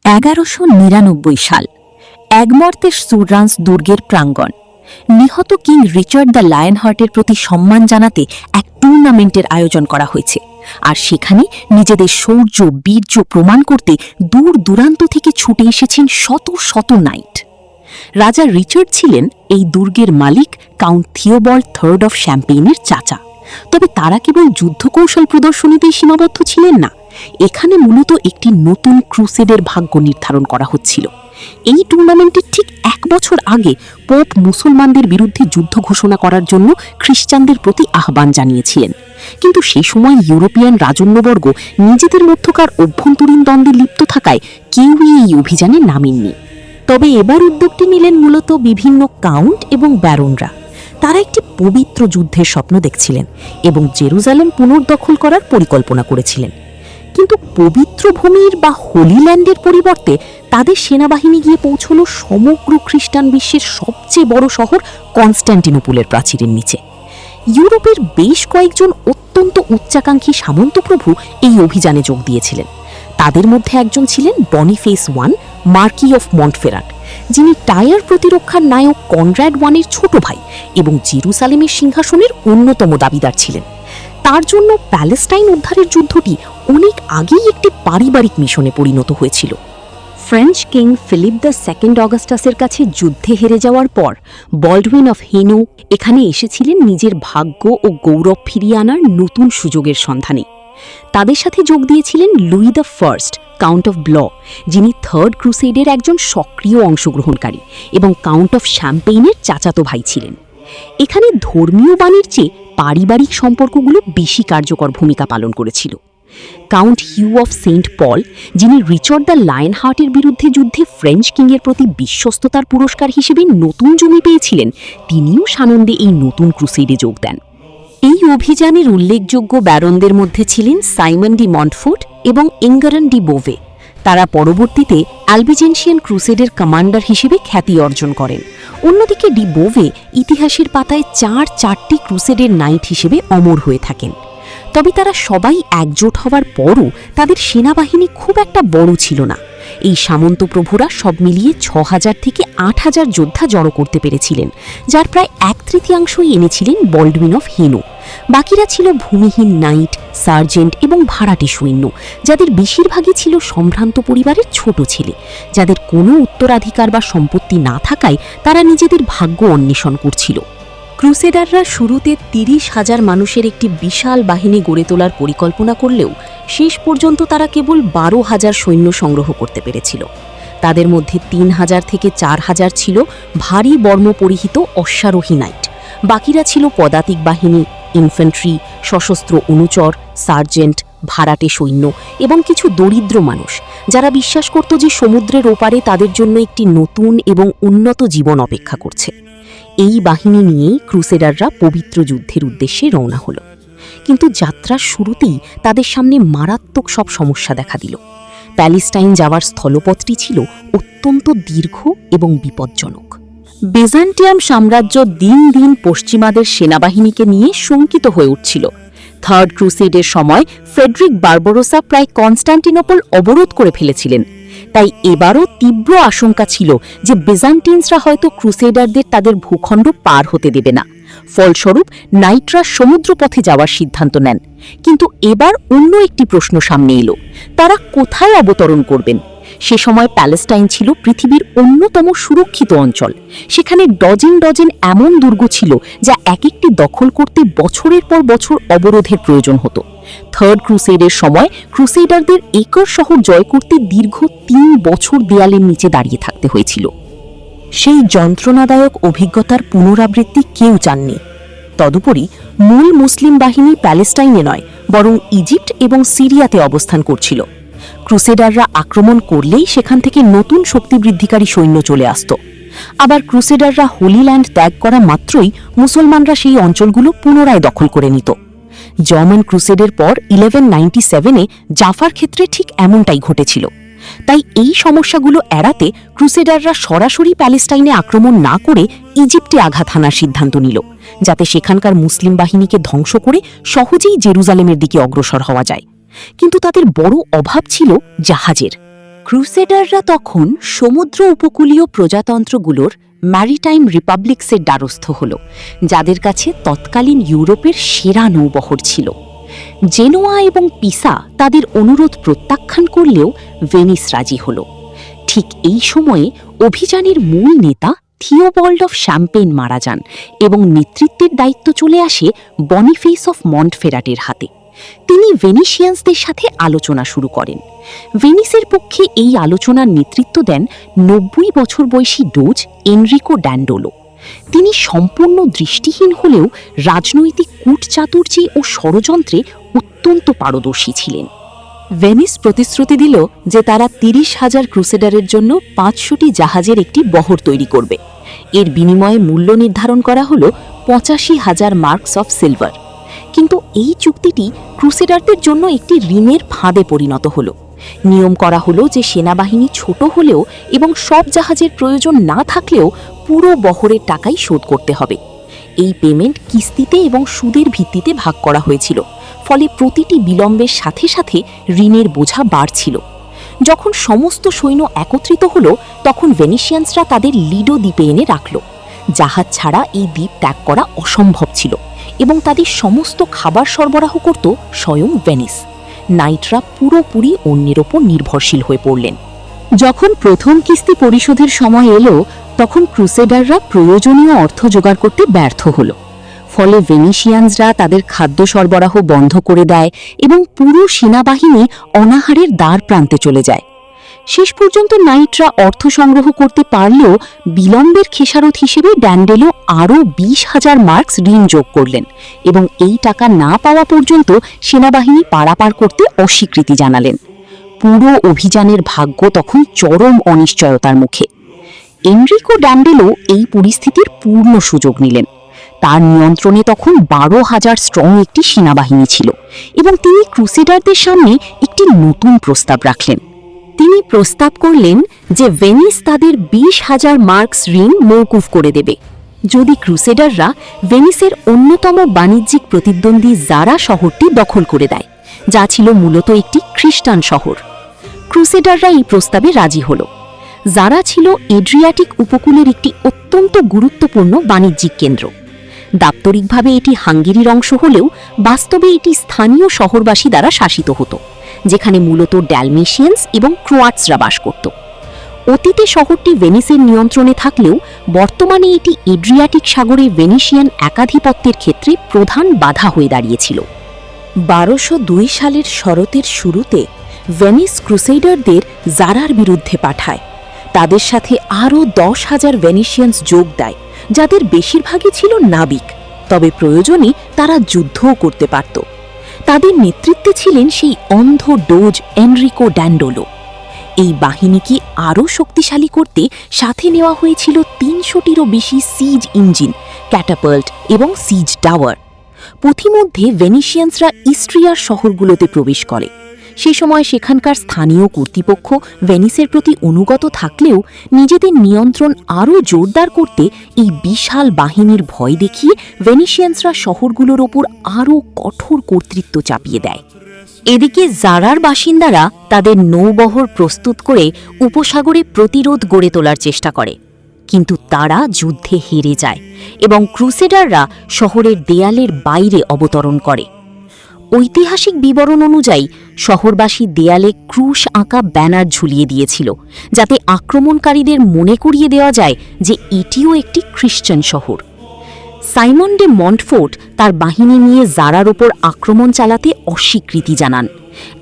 1199 সাল এগমর্তের সুররান্স দুর্গের প্রাঙ্গণ। নিহত কিং রিচার্ড দ্য লায়নহার্টের প্রতি সম্মান জানাতে এক টুর্নামেন্টের আয়োজন করা হয়েছে, আর সেখানে নিজেদের শৌর্য বীর্য প্রমাণ করতে দূর দূরান্ত থেকে ছুটে এসেছেন শত শত নাইট। রাজা রিচার্ড ছিলেন এই দুর্গের মালিক কাউন্ট থিওবল্ড থার্ড অফ শ্যাম্পেইনের চাচা। তবে তারা কেবল যুদ্ধকৌশল প্রদর্শনীতেই সীমাবদ্ধ ছিলেন না, এখানে মূলত একটি নতুন ক্রুসেডের ভাগ্য নির্ধারণ করা হচ্ছিল। এই টুর্নামেন্টের ঠিক 1 বছর আগে পোপ মুসলমানদের বিরুদ্ধে যুদ্ধ ঘোষণা করার জন্য খ্রিস্টানদের প্রতি আহ্বান জানিয়েছিলেন, কিন্তু সেই সময় ইউরোপিয়ান রাজন্যবর্গ নিজেদের মধ্যকার অভ্যন্তরীণ দ্বন্দ্বে লিপ্ত থাকায় কেউই এই অভিযানে নামেননি। তবে এবার উদ্যোগটি নিলেন মূলত বিভিন্ন কাউন্ট এবং ব্যারনরা। তারা একটি পবিত্র যুদ্ধের স্বপ্ন দেখছিলেন এবং জেরুজালেম পুনর্দখল করার পরিকল্পনা করেছিলেন। কিন্তু পবিত্র ভূমির বা হোলি ল্যান্ডের পরিবর্তে তাদের সেনাবাহিনী গিয়ে পৌঁছল সমগ্র খ্রিস্টান বিশ্বের সবচেয়ে বড় শহর কনস্ট্যান্টিনোপলের প্রাচীরের নিচে। ইউরোপের বেশ কয়েকজন অত্যন্ত উচ্চাকাঙ্ক্ষী সামন্তপ্রভু এই অভিযানে যোগ দিয়েছিলেন। তাদের মধ্যে একজন ছিলেন বনিফেস ওয়ান, মার্কি অফ মন্টফেরাট, যিনি টায়ার প্রতিরক্ষার নায়ক কনরাড ওয়ানের ছোট ভাই এবং জেরুসালেমের সিংহাসনের অন্যতম দাবিদার ছিলেন। তার জন্য প্যালেস্টাইন উদ্ধারের যুদ্ধটি অনেক আগেই একটি পারিবারিক মিশনে পরিণত হয়েছিল। French king Philip the second অগাস্টাসের কাছে যুদ্ধে হেরে যাওয়ার পর বল্ডউইন অফ হেনো এখানে এসেছিলেন নিজের ভাগ্য ও গৌরব ফিরিয়ে আনার নতুন সুযোগের সন্ধানে। তাদের সাথে যোগ দিয়েছিলেন Louis the first, count of Blois, যিনি থার্ড ক্রুসেডের একজন সক্রিয় অংশগ্রহণকারী এবং কাউন্ট অফ শ্যাম্পেইনের চাচাতো ভাই ছিলেন। এখানে ধর্মীয় বাণীর চেয়ে পারিবারিক সম্পর্কগুলো বেশি কার্যকর ভূমিকা পালন করেছিল। কাউন্ট হিউ অফ সেন্ট পল, যিনি রিচার্ড দ্য লায়নহার্টের বিরুদ্ধে যুদ্ধে ফ্রেঞ্চ কিংয়ের প্রতি বিশ্বস্ততার পুরস্কার হিসেবে নতুন জমি পেয়েছিলেন, তিনিও সানন্দে এই নতুন ক্রুসেডে যোগ দেন। এই অভিযানের উল্লেখযোগ্য ব্যারনদের মধ্যে ছিলেন সাইমন ডি মন্টফোর্ট এবং এঙ্গারন ডি বোভে। তারা পরবর্তীতে অ্যালবিজেন্সিয়ান ক্রুসেডের কমান্ডার হিসেবে খ্যাতি অর্জন করেন। অন্যদিকে ডি বোভে ইতিহাসের পাতায় 4টি ক্রুসেডের নাইট হিসেবে অমর হয়ে থাকেন। তবে তারা সবাই একজোট হওয়ার পরও তাদের সেনাবাহিনী খুব একটা বড় ছিল না। এই সামন্তপ্রভুরা সব মিলিয়ে 6000 থেকে 8000 যোদ্ধা জড়ো করতে পেরেছিলেন, যার প্রায় 1/3 এনেছিলেন বল্ডউইন অফ হেনো। বাকিরা ছিল ভূমিহীন নাইট, সার্জেন্ট এবং ভাড়াটে সৈন্য, যাদের বেশিরভাগই ছিল সম্ভ্রান্ত পরিবারের ছোট ছেলে, যাদের কোনো উত্তরাধিকার বা সম্পত্তি না থাকায় তারা নিজেদের ভাগ্য অন্বেষণ করছিল। ক্রুসেডাররা শুরুতে 30,000 মানুষের একটি বিশাল বাহিনী গড়ে তোলার পরিকল্পনা করলেও শেষ পর্যন্ত তারা কেবল 12,000 সৈন্য সংগ্রহ করতে পেরেছিল। তাদের মধ্যে 3,000 থেকে 4,000 ছিল ভারী বর্ম পরিহিত অশ্বারোহী নাইট, বাকিরা ছিল পদাতিক বাহিনী, ইনফ্যান্ট্রি, সশস্ত্র অনুচর, সার্জেন্ট, ভাড়াটে সৈন্য এবং কিছু দরিদ্র মানুষ, যারা বিশ্বাস করত যে সমুদ্রের ওপারে তাদের জন্য একটি নতুন এবং উন্নত জীবন অপেক্ষা করছে। এই বাহিনী নিয়েই ক্রুসেডাররা পবিত্র যুদ্ধের উদ্দেশ্যে রওনা হল। কিন্তু যাত্রার শুরুতেই তাদের সামনে মারাত্মক সব সমস্যা দেখা দিল। প্যালেস্টাইন যাওয়ার স্থলপথটি ছিল অত্যন্ত দীর্ঘ এবং বিপজ্জনক। বিজান্টিয়াম সাম্রাজ্য দিন দিন পশ্চিমাদের সেনাবাহিনীকে নিয়ে শঙ্কিত হয়ে উঠছিল। থার্ড ক্রুসেডের সময় ফ্রেডরিক বারবারোসা প্রায় কনস্ট্যান্টিনোপল অবরোধ করে ফেলেছিলেন। তাই এবারও তীব্র আশঙ্কা ছিল যে বিজান্টিনসরা হয়তো ক্রুসেডারদের তাদের ভূখণ্ড পার হতে দেবে না। ফলস্বরূপ নাইটরা সমুদ্রপথে যাওয়ার সিদ্ধান্ত নেন। কিন্তু এবার অন্য একটি প্রশ্ন সামনে এলো, তারা কোথায় অবতরণ করবেন? সে সময় প্যালেস্টাইন ছিল পৃথিবীর অন্যতম সুরক্ষিত অঞ্চল। সেখানে ডজন ডজন এমন দুর্গ ছিল যা এক একটি দখল করতে বছরের পর বছর অবরোধের প্রয়োজন হতো। থার্ড ক্রুসেডের সময় ক্রুসেডারদের একর শহর জয় করতে দীর্ঘ 3 বছর দেয়ালের নিচে দাঁড়িয়ে থাকতে হয়েছিল। সেই যন্ত্রণাদায়ক অভিজ্ঞতার পুনরাবৃত্তি কেউ চাননি। তদুপরি মূল মুসলিম বাহিনী প্যালেস্টাইনে নয়, বরং ইজিপ্ট এবং সিরিয়াতে অবস্থান করছিল। ক্রুসেডাররা আক্রমণ করলেই সেখান থেকে নতুন শক্তিবৃদ্ধিকারী সৈন্য চলে আসত। আবার ক্রুসেডাররা হোলি ল্যান্ড ত্যাগ করা মাত্রই মুসলমানরা সেই অঞ্চলগুলো পুনরায় দখল করে নিত। জার্মান ক্রুসেডের পর 1197-এ জাফার ক্ষেত্রে ঠিক এমনটাই ঘটেছিল। তাই এই সমস্যাগুলো এড়াতে ক্রুসেডাররা সরাসরি প্যালেস্টাইনে আক্রমণ না করে ইজিপ্টে আঘাত হানার সিদ্ধান্ত নিল, যাতে সেখানকার মুসলিম বাহিনীকে ধ্বংস করে সহজেই জেরুজালেমের দিকে অগ্রসর হওয়া যায়। কিন্তু তাদের বড় অভাব ছিল জাহাজের। ক্রুসেডাররা তখন সমুদ্র উপকূলীয় প্রজাতন্ত্রগুলোর ম্যারিটাইম রিপাবলিক্সের দ্বারস্থ হল, যাদের কাছে তৎকালীন ইউরোপের সেরা নৌবহর ছিল। জেনোয়া এবং পিসা তাদের অনুরোধ প্রত্যাখ্যান করলেও ভেনিস রাজি হল। ঠিক এই সময়ে অভিযানের মূল নেতা থিওবল্ড অফ শ্যাম্পেন মারা যান এবং নেতৃত্বের দায়িত্ব চলে আসে বনিফেস অফ মন্টফেরাটের হাতে। তিনি ভেনিশিয়ানসদের সাথে আলোচনা শুরু করেন। ভেনিসের পক্ষে এই আলোচনার নেতৃত্ব দেন ৯০ বছর বয়সী ডোজ এনরিকো ড্যান্ডোলো। তিনি সম্পূর্ণ দৃষ্টিহীন হলেও রাজনৈতিক কূটচাতুর্যে ও ষড়যন্ত্রে অত্যন্ত পারদর্শী ছিলেন। ভেনিস প্রতিশ্রুতি দিল যে তারা ৩০,০০০ ক্রুসেডারের জন্য ৫০০টি জাহাজের একটি বহর তৈরি করবে। এর বিনিময়ে মূল্য নির্ধারণ করা হল ৮৫,০০০ মার্কস অফ সিলভার। কিন্তু এই চুক্তিটি ক্রুসেডারদের জন্য একটি ঋণের ফাঁদে পরিণত হল। নিয়ম করা হলো যে সেনাবাহিনী ছোট হলেও এবং সব জাহাজের প্রয়োজন না থাকলেও পুরো বহরের টাকাই শোধ করতে হবে। এই পেমেন্ট কিস্তিতে এবং সুদের ভিত্তিতে ভাগ করা হয়েছিল, ফলে প্রতিটি বিলম্বের সাথে সাথে ঋণের বোঝা বাড়ছিল। যখন সমস্ত সৈন্য একত্রিত হল, তখন ভেনিশিয়ানসরা তাদের লিডো দ্বীপে এনে রাখল। জাহাজ ছাড়া এই দ্বীপ ত্যাগ করা অসম্ভব ছিল এবং তাদের সমস্ত খাবার সরবরাহ করত স্বয়ং ভেনিস। নাইটরা পুরোপুরি অন্যের ওপর নির্ভরশীল হয়ে পড়লেন। যখন প্রথম কিস্তি পরিশোধের সময় এলো, তখন ক্রুসেডাররা প্রয়োজনীয় অর্থ জোগাড় করতে ব্যর্থ হল। ফলে ভেনিশিয়ানসরা তাদের খাদ্য সরবরাহ বন্ধ করে দেয় এবং পুরো সেনাবাহিনী অনাহারের দ্বার প্রান্তে চলে যায়। শেষ পর্যন্ত নাইটরা অর্থ সংগ্রহ করতে পারলেও বিলম্বের খেসারত হিসেবে ড্যান্ডেলো আরও ২০,০০০ মার্কস ঋণ যোগ করলেন এবং এই টাকা না পাওয়া পর্যন্ত সেনাবাহিনী পারাপার করতে অস্বীকৃতি জানালেন। পুরো অভিযানের ভাগ্য তখন চরম অনিশ্চয়তার মুখে। এনরিকো ড্যান্ডেলো এই পরিস্থিতির পূর্ণ সুযোগ নিলেন। তার নিয়ন্ত্রণে তখন ১২,০০০ স্ট্রং একটি সেনাবাহিনী ছিল এবং তিনি ক্রুসেডারদের সামনে একটি নতুন প্রস্তাব রাখলেন। তিনি প্রস্তাব করলেন যে ভেনিস তাদের ২০,০০০ মার্কস ঋণ মওকুফ করে দেবে যদি ক্রুসেডাররা ভেনিসের অন্যতম বাণিজ্যিক প্রতিদ্বন্দ্বী জারা শহরটি দখল করে দেয়, যা ছিল মূলত একটি খ্রিস্টান শহর। ক্রুসেডাররা এই প্রস্তাবে রাজি হল। জারা ছিল এড্রিয়াটিক উপকূলের একটি অত্যন্ত গুরুত্বপূর্ণ বাণিজ্যিক কেন্দ্র। দাপ্তরিকভাবে এটি হাঙ্গেরির অংশ হলেও বাস্তবে এটি স্থানীয় শহরবাসী দ্বারা শাসিত হতো, যেখানে মূলত ড্যালমেশিয়ানস এবং ক্রোয়াটসরা বাস করত। অতীতে শহরটি ভেনিসের নিয়ন্ত্রণে থাকলেও বর্তমানে এটি এড্রিয়াটিক সাগরে ভেনিশিয়ান একাধিপত্যের ক্ষেত্রে প্রধান বাধা হয়ে দাঁড়িয়েছিল। ১২০২ সালের শরতের শুরুতে ভেনিস ক্রুসেডারদের জারার বিরুদ্ধে পাঠায়। তাদের সাথে আরও ১০,০০০ ভেনিশিয়ানস যোগ দেয়, যাদের বেশিরভাগই ছিল নাবিক, তবে প্রয়োজনে তারা যুদ্ধও করতে পারত। তাদের নেতৃত্বে ছিলেন সেই অন্ধ ডোজ এনরিকো ড্যান্ডোলো। এই বাহিনীকে আরও শক্তিশালী করতে সাথে নেওয়া হয়েছিল ৩০০টিরও বেশি সিজ ইঞ্জিন, ক্যাটাপাল্ট এবং সিজ টাওয়ার। পথিমধ্যে ভেনিশিয়ানসরা ইস্ট্রিয়ার শহরগুলোতে প্রবেশ করে। সে সময় সেখানকার স্থানীয় কর্তৃপক্ষ ভেনিসের প্রতি অনুগত থাকলেও নিজেদের নিয়ন্ত্রণ আরও জোরদার করতে এই বিশাল বাহিনীর ভয় দেখিয়ে ভেনিশিয়ানসরা শহরগুলোর ওপর আরও কঠোর কর্তৃত্ব চাপিয়ে দেয়। এদিকে জারার বাসিন্দারা তাদের নৌবহর প্রস্তুত করে উপসাগরে প্রতিরোধ গড়ে তোলার চেষ্টা করে, কিন্তু তারা যুদ্ধে হেরে যায় এবং ক্রুসেডাররা শহরের দেয়ালের বাইরে অবতরণ করে। ঐতিহাসিক বিবরণ অনুযায়ী শহরবাসী দেয়ালে ক্রুশ আঁকা ব্যানার ঝুলিয়ে দিয়েছিল, যাতে আক্রমণকারীদের মনে করিয়ে দেওয়া যায় যে এটিও একটি খ্রিস্টান শহর। সাইমন ডে মন্টফোর্ট তার বাহিনী নিয়ে জারার ওপর আক্রমণ চালাতে অস্বীকৃতি জানান।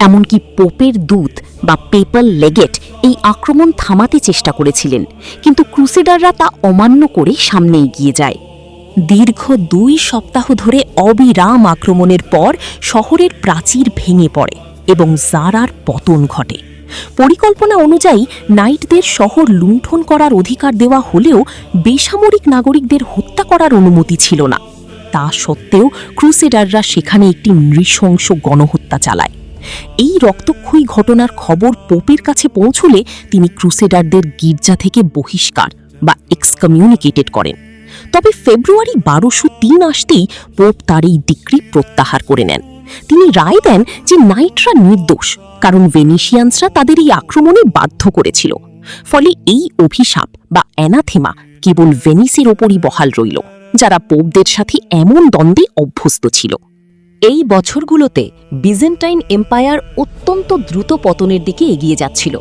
এমনকি পোপের দূত বা পেপাল লেগেট এই আক্রমণ থামাতে চেষ্টা করেছিলেন, কিন্তু ক্রুসেডাররা তা অমান্য করে সামনে এগিয়ে যায়। দীর্ঘ ২ সপ্তাহ ধরে অবিরাম আক্রমণের পর শহরের প্রাচীর ভেঙে পড়ে এবং জারার পতন ঘটে। পরিকল্পনা অনুযায়ী নাইটদের শহর লুণ্ঠন করার অধিকার দেওয়া হলেও বেসামরিক নাগরিকদের হত্যা করার অনুমতি ছিল না। তা সত্ত্বেও ক্রুসেডাররা সেখানে একটি নৃশংস গণহত্যা চালায়। এই রক্তক্ষয়ী ঘটনার খবর পোপের কাছে পৌঁছলে তিনি ক্রুসেডারদের গির্জা থেকে বহিষ্কার বা এক্সকমিউনিকেটেড করেন। তবে ফেব্রুয়ারি ১২০৩ আসতেই পোপ তার এই ডিক্রি প্রত্যাহার করে নেন। তিনি রায় দেন যে নাইটরা নির্দোষ, কারণ ভেনিশিয়ানসরা তাদের এই আক্রমণে বাধ্য করেছিল। ফলে এই অভিশাপ বা অ্যানাথেমা কেবল ভেনিসের ওপরই বহাল রইল, যারা পোপদের সাথে এমন দ্বন্দ্বে অভ্যস্ত ছিল। এই বছরগুলোতে বিজেন্টাইন এম্পায়ার অত্যন্ত দ্রুত পতনের দিকে এগিয়ে যাচ্ছিল।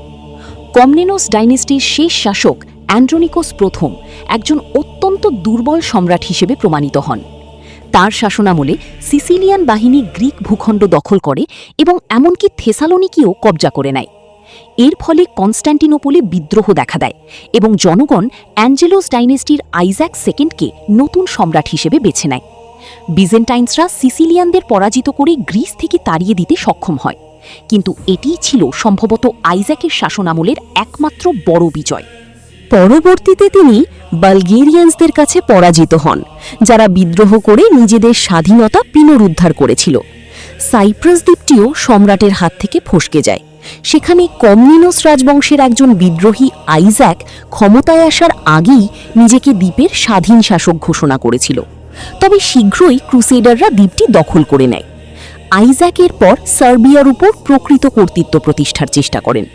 কমনেনোস ডাইনেস্টির শেষ শাসক অ্যান্ড্রোনিকোস প্রথম একজন অত্যন্ত দুর্বল সম্রাট হিসেবে প্রমাণিত হন। তার শাসনামলে সিসিলিয়ান বাহিনী গ্রিক ভূখণ্ড দখল করে এবং এমনকি থেসালোনিকিও কবজা করে নেয়। এর ফলে কনস্ট্যান্টিনোপলে বিদ্রোহ দেখা দেয় এবং জনগণ অ্যাঞ্জেলোস ডাইনেস্টির আইজ্যাক সেকেন্ডকে নতুন সম্রাট হিসেবে বেছে নেয়। বিজেন্টাইন্সরা সিসিলিয়ানদের পরাজিত করে গ্রিস থেকে তাড়িয়ে দিতে সক্ষম হয়, কিন্তু এটিই ছিল সম্ভবত আইজ্যাকের শাসনামলের একমাত্র বড় বিজয়। পরবর্তীতে তিনি বালগেরিয়ানসদের কাছে পরাজিত হন, যারা বিদ্রোহ করে নিজেদের স্বাধীনতা পুনরুদ্ধার করেছিল। সাইপ্রাস দ্বীপটিও সম্রাটের হাত থেকে ফসকে যায়। সেখানে কমনেনোস রাজবংশের একজন বিদ্রোহী আইজ্যাক ক্ষমতায় আসার আগেই নিজেকে দ্বীপের স্বাধীন শাসক ঘোষণা করেছিল। তবে শীঘ্রই ক্রুসেডাররা দ্বীপটি দখল করে নেয়। আইজ্যাকের পর সার্বিয়ার উপর প্রকৃত কর্তৃত্ব প্রতিষ্ঠার চেষ্টা করেন।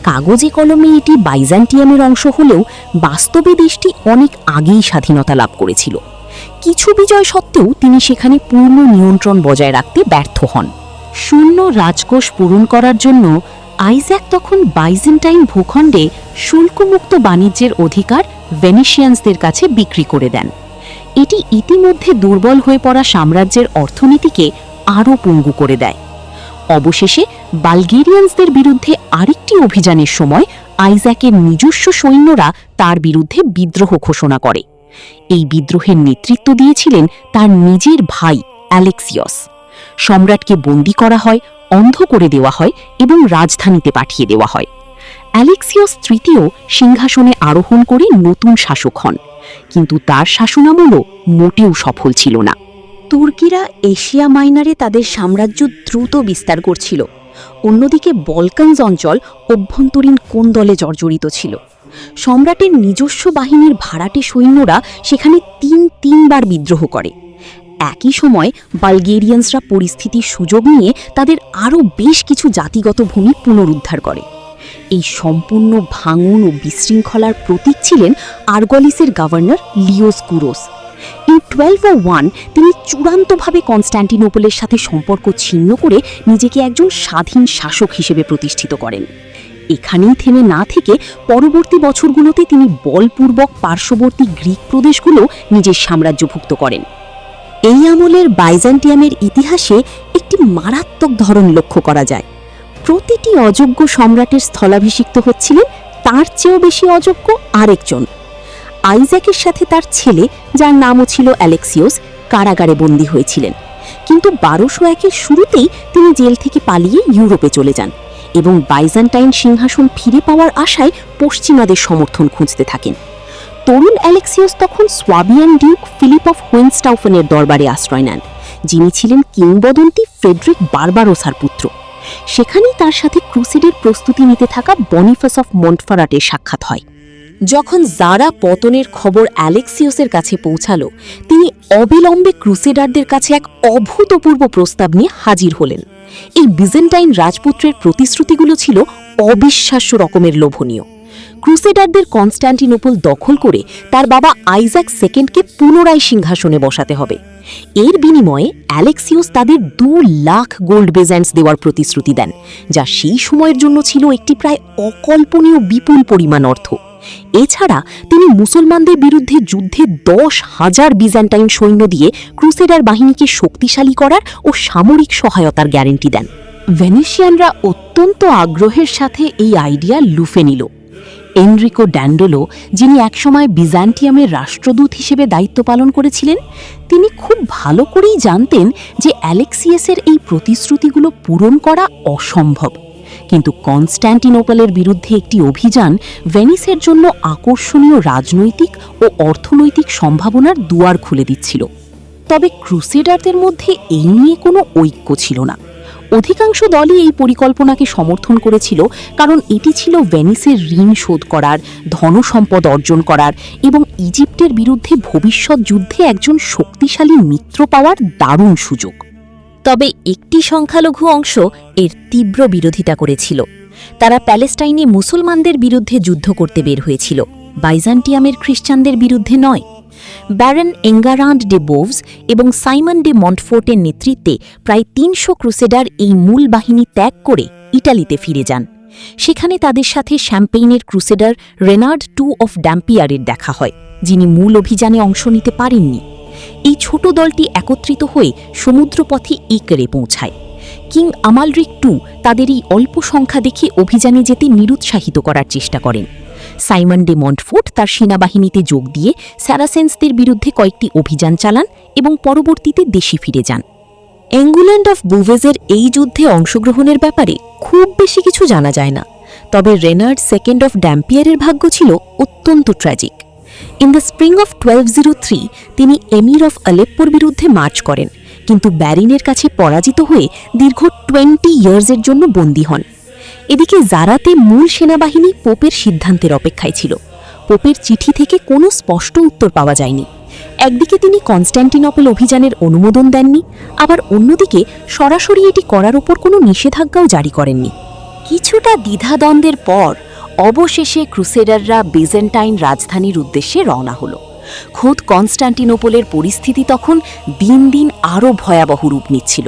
কাগজে কলমে এটি বাইজান্টিয়ামের অংশ হলেও বাস্তবে দেশটি অনেক আগেই স্বাধীনতা লাভ করেছিল। কিছু বিজয় সত্ত্বেও তিনি সেখানে পূর্ণ নিয়ন্ত্রণ বজায় রাখতে ব্যর্থ হন। শূন্য রাজকোষ পূরণ করার জন্য আইজ্যাক তখন বাইজেন্টাইন ভূখণ্ডে শুল্কমুক্ত বাণিজ্যের অধিকার ভেনিশিয়ানসদের কাছে বিক্রি করে দেন। এটি ইতিমধ্যে দুর্বল হয়ে পড়া সাম্রাজ্যের অর্থনীতিকে আরও পঙ্গু করে দেয়। অবশেষে বালগেরিয়ানসদের বিরুদ্ধে আরেকটি অভিযানের সময় আইজ্যাকের নিজস্ব সৈন্যরা তার বিরুদ্ধে বিদ্রোহ ঘোষণা করে। এই বিদ্রোহের নেতৃত্ব দিয়েছিলেন তার নিজের ভাই অ্যালেক্সিয়স। সম্রাটকে বন্দী করা হয়, অন্ধ করে দেওয়া হয় এবং রাজধানীতে পাঠিয়ে দেওয়া হয়। অ্যালেক্সিয়স তৃতীয় সিংহাসনে আরোহণ করে নতুন শাসক হন, কিন্তু তার শাসনামলও মোটেও সফল ছিল না। তুর্কিরা এশিয়া মাইনারে তাদের সাম্রাজ্য দ্রুত বিস্তার করছিল। অন্যদিকে বলকানস অঞ্চল অভ্যন্তরীণ কোন্দলে জর্জরিত ছিল। সম্রাটের নিজস্ব বাহিনীর ভাড়াটে সৈন্যরা সেখানে তিনবার বিদ্রোহ করে। একই সময় বালগেরিয়ানসরা পরিস্থিতির সুযোগ নিয়ে তাদের আরও বেশ কিছু জাতিগত ভূমি পুনরুদ্ধার করে। এই সম্পূর্ণ ভাঙন ও বিশৃঙ্খলার প্রতীক ছিলেন আর্গলিসের গভর্নর লিওস কুরোস। এই 1201 তিনি চূড়ান্তভাবে কনস্ট্যান্টিনোপলের সাথে সম্পর্ক ছিন্ন করে নিজেকে একজন স্বাধীন শাসক হিসেবে প্রতিষ্ঠিত করেন। এখানেই থেমে না থেকে পরবর্তী বছরগুলোতে তিনি বলপূর্বক পার্শ্ববর্তী গ্রিক প্রদেশগুলো নিজের সাম্রাজ্যভুক্ত করেন। এই আমলের বাইজান্টিয়ামের ইতিহাসে একটি মারাত্মক ধরন লক্ষ্য করা যায়। প্রতিটি অযোগ্য সম্রাটের স্থলাভিষিক্ত হচ্ছিলেন তার চেয়েও বেশি অযোগ্য আরেকজন। আইজ্যাকের সাথে তার ছেলে, যার নামও ছিল অ্যালেক্সিয়স, কারাগারে বন্দী হয়েছিলেন, কিন্তু 1201-এর শুরুতেই তিনি জেল থেকে পালিয়ে ইউরোপে চলে যান এবং বাইজান্টাইন সিংহাসন ফিরে পাওয়ার আশায় পশ্চিমাদের সমর্থন খুঁজতে থাকেন। তরুণ অ্যালেক্সিয়স তখন সোয়াবিয়ান ডিউক ফিলিপ অফ হোয়েনস্টাউফেনের দরবারে আশ্রয় নেন, যিনি ছিলেন কিংবদন্তি ফ্রেডরিক বারবারোসার পুত্র। সেখানেই তার সাথে ক্রুসেডের প্রস্তুতি নিতে থাকা বনিফাস অফ মন্টফারাটের সাক্ষাৎ হয়। যখন জারা পতনের খবর অ্যালেক্সিয়সের কাছে পৌঁছালো, তিনি অবিলম্বে ক্রুসেডারদের কাছে এক অভূতপূর্ব প্রস্তাব নিয়ে হাজির হলেন। এই বিজেন্টাইন রাজপুত্রের প্রতিশ্রুতিগুলো ছিল অবিশ্বাস্য রকমের লোভনীয়। ক্রুসেডারদের কনস্ট্যান্টিনোপল দখল করে তার বাবা আইজ্যাক সেকেন্ডকে পুনরায় সিংহাসনে বসাতে হবে। এর বিনিময়ে অ্যালেক্সিয়স তাদের 2 লাখ গোল্ড বেজেন্টস দেওয়ার প্রতিশ্রুতি দেন, যা সেই সময়ের জন্য ছিল একটি প্রায় অকল্পনীয় বিপুল পরিমাণ অর্থ। এছাড়া তিনি মুসলমানদের বিরুদ্ধে যুদ্ধে 10,000 বিজেন্টাইন সৈন্য দিয়ে ক্রুসেডার বাহিনীকে শক্তিশালী করার ও সামরিক সহায়তার গ্যারান্টি দেন। ভেনিশিয়ানরা অত্যন্ত আগ্রহের সাথে এই আইডিয়া লুফে নিল। এনরিকো ড্যান্ডোলো, যিনি একসময় বিজান্টিয়ামের রাষ্ট্রদূত হিসেবে দায়িত্ব পালন করেছিলেন, তিনি খুব ভালো করেই জানতেন যে অ্যালেক্সিয়াসের এই প্রতিশ্রুতিগুলো পূরণ করা অসম্ভব। কিন্তু কনস্ট্যান্টিনোপলের বিরুদ্ধে একটি অভিযান ভেনিসের জন্য আকর্ষণীয় রাজনৈতিক ও অর্থনৈতিক সম্ভাবনার দুয়ার খুলে দিচ্ছিল। তবে ক্রুসেডারদের মধ্যে এই নিয়ে কোনো ঐক্য ছিল না। অধিকাংশ দলই এই পরিকল্পনাকে সমর্থন করেছিল, কারণ এটি ছিল ভেনিসের ঋণ শোধ করার, ধনসম্পদ অর্জন করার এবং ইজিপ্টের বিরুদ্ধে ভবিষ্যৎ যুদ্ধে একজন শক্তিশালী মিত্র পাওয়ার দারুণ সুযোগ। তবে একটি সংখ্যালঘু অংশ এর তীব্র বিরোধিতা করেছিল। তারা প্যালেস্টাইনে মুসলমানদের বিরুদ্ধে যুদ্ধ করতে বের হয়েছিল, বাইজান্টিয়ামের খ্রিস্টানদের বিরুদ্ধে নয়। ব্যারন এঙ্গারান্ড ডে বোভস এবং সাইমন ডে মন্টফোর্টের নেতৃত্বে প্রায় ৩০০ ক্রুসেডার এই মূল বাহিনী ত্যাগ করে ইটালিতে ফিরে যান। সেখানে তাদের সাথে শ্যাম্পেইনের ক্রুসেডার রেনার্ড অফ ড্যাম্পিয়ারের দেখা হয়, যিনি মূল অভিযানে অংশ নিতে পারেননি। এই ছোট দলটি একত্রিত হয়ে সমুদ্রপথে ইকরে পৌঁছায়। কিং আমালরিক তাদের এই অল্প সংখ্যা দেখে অভিযানে যেতে নিরুৎসাহিত করার চেষ্টা করেন। সাইমন ডে মন্টফোর্ট তার সেনাবাহিনীতে যোগ দিয়ে স্যারাসেন্সদের বিরুদ্ধে কয়েকটি অভিযান চালান এবং পরবর্তীতে দেশে ফিরে যান। এঙ্গুল্যান্ড অফ বুভেজের এই যুদ্ধে অংশগ্রহণের ব্যাপারে খুব বেশি কিছু জানা যায় না, তবে রেনার্ড অফ ড্যাম্পিয়ারের ভাগ্য ছিল অত্যন্ত tragic. In the spring of 1203 তিনি এমির অফ আলেপ্পোর বিরুদ্ধে মার্চ করেন, কিন্তু ব্যারিনের কাছে পরাজিত হয়ে দীর্ঘ 20 ইয়ার্সের জন্য বন্দী হন। এদিকে জারাতে মূল সেনাবাহিনী পোপের সিদ্ধান্তের অপেক্ষায় ছিল। পোপের চিঠি থেকে কোনো স্পষ্ট উত্তর পাওয়া যায়নি। একদিকে তিনি কনস্ট্যান্টিনোপল অভিযানের অনুমোদন দেননি, আবার অন্যদিকে সরাসরি এটি করার ওপর কোনো নিষেধাজ্ঞাও জারি করেননি। কিছুটা দ্বিধাদ্বন্দ্বের পর অবশেষে ক্রুসেডাররা বিজেন্টাইন রাজধানীর উদ্দেশ্যে রওনা হল। খোদ কনস্ট্যান্টিনোপলের পরিস্থিতি তখন দিন দিন আরও ভয়াবহ রূপ নিচ্ছিল।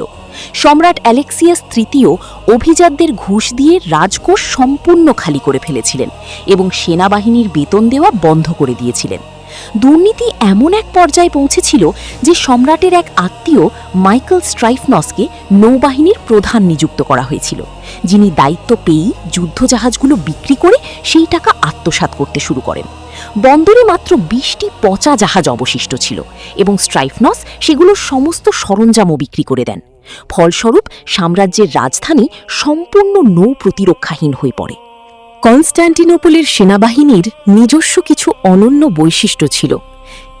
সম্রাট অ্যালেক্সিয়াস তৃতীয় অভিজাতদের ঘুষ দিয়ে রাজকোষ সম্পূর্ণ খালি করে ফেলেছিলেন এবং সেনাবাহিনীর বেতন দেওয়া বন্ধ করে দিয়েছিলেন। দুর্নীতি এমন এক পর্যায়ে পৌঁছেছিল যে সম্রাটের এক আত্মীয় মাইকেল স্ট্রাইফনসকে নৌবাহিনীর প্রধান নিযুক্ত করা হয়েছিল, যিনি দায়িত্ব পেয়েই যুদ্ধজাহাজগুলো বিক্রি করে সেই টাকা আত্মসাৎ করতে শুরু করেন। বন্দরে মাত্র 20টি পচা জাহাজ অবশিষ্ট ছিল এবং স্ট্রাইফনস সেগুলোর সমস্ত সরঞ্জামও বিক্রি করে দেন। ফলস্বরূপ সাম্রাজ্যের রাজধানী সম্পূর্ণ নৌ প্রতিরক্ষাহীন হয়ে পড়ে। কনস্ট্যান্টিনোপলের সেনাবাহিনীর নিজস্ব কিছু অনন্য বৈশিষ্ট্য ছিল।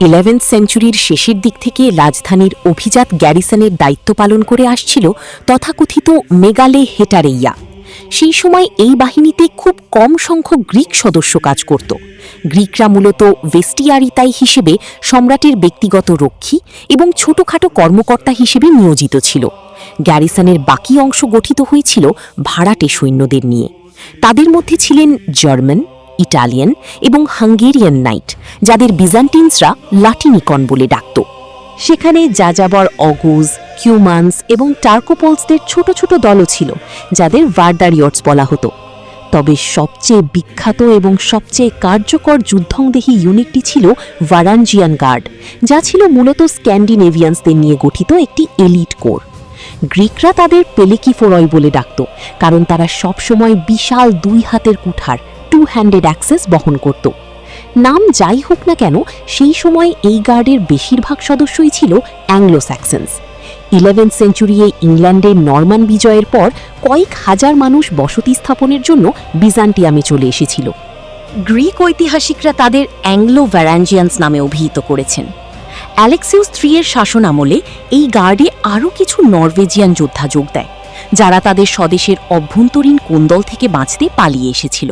11th সেঞ্চুরির শেষের দিক থেকে রাজধানীর অভিজাত গ্যারিসনের দায়িত্ব পালন করে আসছিল তথাকথিত মেগালে হেটারেইয়া। সেই সময় এই বাহিনীতে খুব কম সংখ্যক গ্রিক সদস্য কাজ করত। গ্রিকরা মূলত ভেস্টিয়ারিতাই হিসেবে সম্রাটের ব্যক্তিগত রক্ষী এবং ছোটখাটো কর্মকর্তা হিসেবে নিয়োজিত ছিল। গ্যারিসনের বাকি অংশ গঠিত হয়েছিল ভাড়াটে সৈন্যদের নিয়ে। তাদের মধ্যে ছিলেন জার্মান, ইটালিয়ান এবং হাঙ্গেরিয়ান নাইট, যাদের বিজান্টিনসরা লাটিনিকন বলে ডাকত। সেখানে যাযাবর অগুজ, কিউমান্স এবং টার্কোপলসদের ছোট ছোট দলও ছিল, যাদের ভার্ডারিয়টস বলা হতো। তবে সবচেয়ে বিখ্যাত এবং সবচেয়ে কার্যকর যুদ্ধংদেহী ইউনিটটি ছিল ভারাঞ্জিয়ান গার্ড, যা ছিল মূলত স্ক্যান্ডিনেভিয়ানসদের নিয়ে গঠিত একটি এলিট কোর। গ্রিকরা তাদের পেলেকিফোরয় বলে ডাকত, কারণ তারা সবসময় বিশাল 2 হাতের কুঠার টু-হ্যান্ডেড অ্যাক্সেস বহন করত। নাম যাই হোক না কেন, সেই সময় এই গার্ডের বেশিরভাগ সদস্যই ছিল অ্যাংলো স্যাক্সনস। 11th সেঞ্চুরিয়ে ইংল্যান্ডের নরমান বিজয়ের পর কয়েক হাজার মানুষ বসতি স্থাপনের জন্য বিজান্টিয়ামে চলে এসেছিল। গ্রিক ঐতিহাসিকরা তাদের অ্যাংলো ভ্যারাঞ্জিয়ান্স নামে অভিহিত করেছেন। অ্যালেক্সিউস III শাসন আমলে এই গার্ডে আরও কিছু নরওয়েজিয়ান যোদ্ধা যোগ দেয়, যারা তাদের স্বদেশের অভ্যন্তরীণ কোন্দল থেকে বাঁচতে পালিয়ে এসেছিল।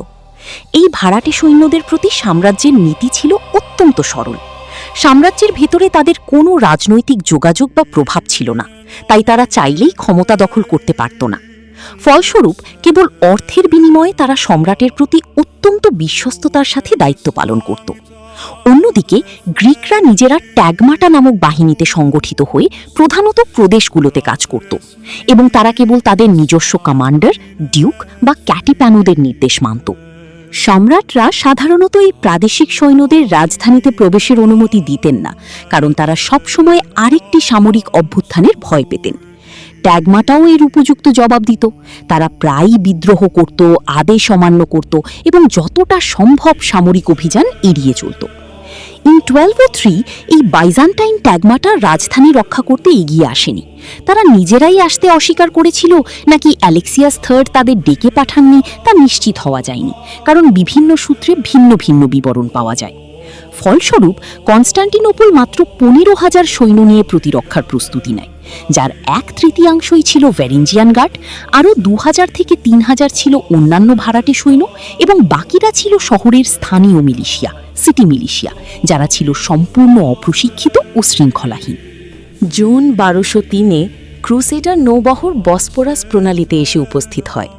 এই ভাড়াটে সৈন্যদের প্রতি সাম্রাজ্যের নীতি ছিল অত্যন্ত সরল। সাম্রাজ্যের ভেতরে তাদের কোনো রাজনৈতিক যোগাযোগ বা প্রভাব ছিল না, তাই তারা চাইলেই ক্ষমতা দখল করতে পারত না। ফলস্বরূপ কেবল অর্থের বিনিময়ে তারা সম্রাটের প্রতি অত্যন্ত বিশ্বস্ততার সাথে দায়িত্ব পালন করত। অন্যদিকে গ্রিকরা নিজেরা ট্যাগমাটা নামক বাহিনীতে সংগঠিত হয়ে প্রধানত প্রদেশগুলোতে কাজ করত এবং তারা কেবল তাদের নিজস্ব কমান্ডার, ডিউক বা ক্যাটিপ্যানোদের নির্দেশ মানত। সম্রাটরা সাধারণত এই প্রাদেশিক সৈন্যদের রাজধানীতে প্রবেশের অনুমতি দিতেন না, কারণ তারা সবসময় আরেকটি সামরিক অভ্যুত্থানের ভয় পেতেন। ট্যাগমাটাও এর উপযুক্ত জবাব দিত। তারা প্রায়ই বিদ্রোহ করত, আদেশ অমান্য করত এবং যতটা সম্ভব সামরিক অভিযান এড়িয়ে চলত। ইন 1203 এই বাইজান্টাইন ট্যাগমাটা রাজধানী রক্ষা করতে এগিয়ে আসেনি। তারা নিজেরাই আসতে অস্বীকার করেছিল নাকি অ্যালেক্সিয়াস III তাদের ডেকে পাঠাননি তা নিশ্চিত হওয়া যায়নি, কারণ বিভিন্ন সূত্রে ভিন্ন ভিন্ন বিবরণ পাওয়া যায়। ফলস্বরূপ কনস্ট্যান্টিনোপল মাত্র 15,000 সৈন্য নিয়ে প্রতিরক্ষার প্রস্তুতি নেয়, যার 1/3 ছিল ভ্যারিঞ্জিয়ান গার্ড, আরও 2,000 থেকে 3,000 ছিল অন্যান্য ভাড়াটে সৈন্য এবং বাকিরা ছিল শহরের স্থানীয় মিলিশিয়া, সিটি মিলিশিয়া, যারা ছিল সম্পূর্ণ অপ্রশিক্ষিত ও শৃঙ্খলাহীন। জুন 1203-এ ক্রুসেডার নৌবহর বসপোরাস প্রণালীতে এসে উপস্থিত হয়।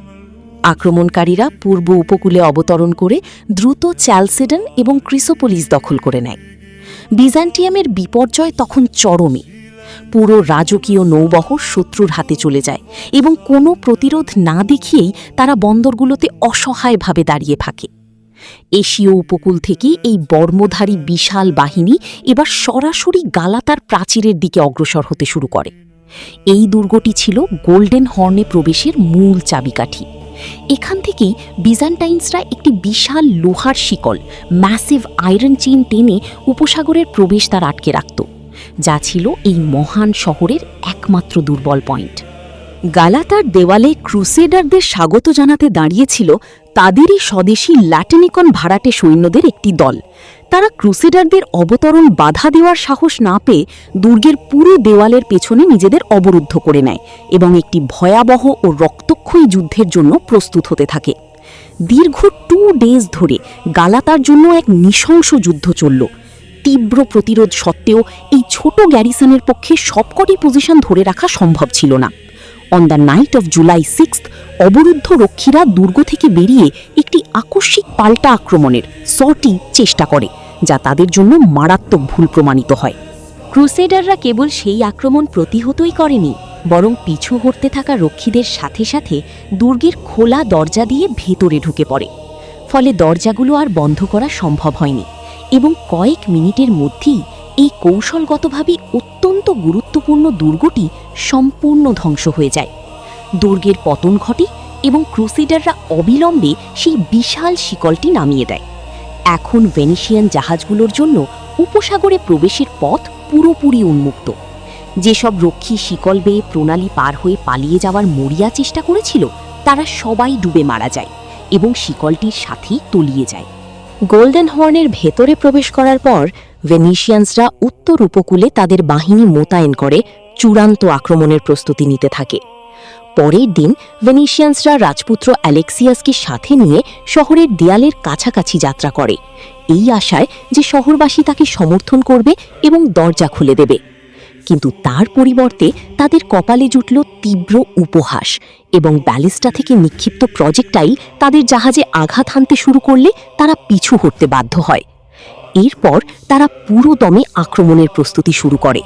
আক্রমণকারীরা পূর্ব উপকূলে অবতরণ করে দ্রুত চ্যালসেডন এবং ক্রিসোপোলিস দখল করে নেয়। বিজান্টিয়ামের বিপর্যয় তখন চরমে। পুরো রাজকীয় নৌবহর শত্রুর হাতে চলে যায় এবং কোনো প্রতিরোধ না দেখিয়েই তারা বন্দরগুলোতে অসহায়ভাবে দাঁড়িয়ে থাকে। এশীয় উপকূল থেকে এই বর্মধারী বিশাল বাহিনী এবার সরাসরি গালাতার প্রাচীরের দিকে অগ্রসর হতে শুরু করে। এই দুর্গটি ছিল গোল্ডেন হর্নে প্রবেশের মূল চাবিকাঠি। এখান থেকেই বিজান্টাইন্সরা একটি বিশাল লোহার শিকল, ম্যাসিভ আয়রন চেইন টেনে উপসাগরের প্রবেশদ্বার আটকে রাখত, যা ছিল এই মহান শহরের একমাত্র দুর্বল পয়েন্ট। গালাতার দেওয়ালে ক্রুসেডারদের স্বাগত জানাতে দাঁড়িয়েছিল তাদেরই স্বদেশী ল্যাটিনিকন ভাড়াটে সৈন্যদের একটি দল। তারা ক্রুসেডারদের অবতরণ বাধা দেওয়ার সাহস না পেয়ে দুর্গের পুরো দেওয়ালের পেছনে নিজেদের অবরুদ্ধ করে নেয় এবং একটি ভয়াবহ ও রক্তক্ষয়ী যুদ্ধের জন্য প্রস্তুত হতে থাকে। দীর্ঘ 2 ডেজ ধরে গালাতার জন্য এক নৃশংস যুদ্ধ চলল। তীব্র প্রতিরোধ সত্ত্বেও এই ছোট গ্যারিসনের পক্ষে সবকটি পজিশন ধরে রাখা সম্ভব ছিল না। On the night of July 6 অবরুদ্ধ রক্ষীরা দুর্গ থেকে বেরিয়ে একটি আকস্মিক পাল্টা আক্রমণের চেষ্টা করে, যা তাদের জন্য মারাত্মক ভুল প্রমাণিত হয়। ক্রুসেডাররা কেবল সেই আক্রমণ প্রতিহতই করেনি, বরং পিছু হটতে থাকা রক্ষীদের সাথে সাথে দুর্গের খোলা দরজা দিয়ে ভেতরে ঢুকে পড়ে। ফলে দরজাগুলো আর বন্ধ করা সম্ভব হয়নি এবং কয়েক মিনিটের মধ্যেই এই কৌশলগতভাবে অত্যন্ত গুরুত্বপূর্ণ দুর্গটি সম্পূর্ণ ধ্বংস হয়ে যায়। দুর্গের পতন ঘটে এবং ক্রুসেডাররা অবিলম্বে সেই বিশাল শিকলটি নামিয়ে দেয়। এখন ভেনিশিয়ান জাহাজগুলোর জন্য উপসাগরে প্রবেশের পথ পুরোপুরি উন্মুক্ত। যেসব রক্ষী শিকল বেয়ে প্রণালী পার হয়ে পালিয়ে যাওয়ার মরিয়া চেষ্টা করেছিল, তারা সবাই ডুবে মারা যায় এবং শিকলটির সাথেই তলিয়ে যায়। গোল্ডেন হর্নের ভেতরে প্রবেশ করার পর ভেনিশিয়ানসরা উত্তর উপকূলে তাদের বাহিনী মোতায়েন করে চূড়ান্ত আক্রমণের প্রস্তুতি নিতে থাকে। পরের দিন ভেনিশিয়ানসরা রাজপুত্র অ্যালেক্সিয়াসকে সাথে নিয়ে শহরের দেয়ালের কাছাকাছি যাত্রা করে, এই আশায় যে শহরবাসী তাকে সমর্থন করবে এবং দরজা খুলে দেবে। কিন্তু তার পরিবর্তে তাদের কপালে জুটল তীব্র উপহাস এবং ব্যালিস্টা থেকে নিক্ষিপ্ত প্রজেক্টাইল তাদের জাহাজে আঘাত হানতে শুরু করলে তারা পিছু হটতে বাধ্য হয়। এরপর তারা পুরো দমে আক্রমণের প্রস্তুতি শুরু করে।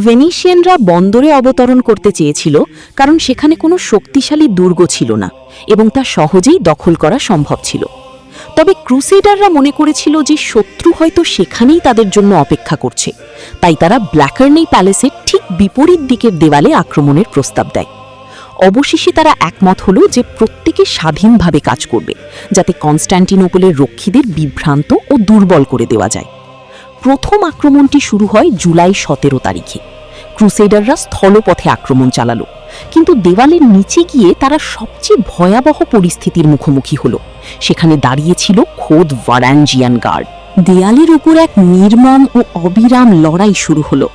ভেনিশিয়ানরা বন্দরে অবতরণ করতে চেয়েছিল কারণ সেখানে কোনো শক্তিশালী দুর্গ ছিল না এবং তা সহজেই দখল করা সম্ভব ছিল। তবে ক্রুসেডাররা মনে করেছিল যে শত্রু হয়তো সেখানেই তাদের জন্য অপেক্ষা করছে, তাই তারা ব্ল্যাকার্নেই প্যালেসের ঠিক বিপরীত দিকের দেওয়ালে আক্রমণের প্রস্তাব দেয়। অবশেষে তারা একমত হল যে প্রত্যেকে স্বাধীনভাবে কাজ করবে, যাতে কনস্ট্যান্টিনোপলের রক্ষীদের বিভ্রান্ত ও দুর্বল করে দেওয়া যায়। প্রথম আক্রমণটি শুরু হয় জুলাই 17 তারিখে। ক্রুসেডাররা স্থলপথে আক্রমণ চালালো, কিন্তু দেওয়ালের নিচে গিয়ে তারা সবচেয়ে ভয়াবহ পরিস্থিতির মুখোমুখি হলো। সেখানে দাঁড়িয়েছিল খোদ ভারাঞ্জিয়ান গার্ড। দেয়ালের উপর এক নির্মম ও অবিরাম লড়াই শুরু হলো।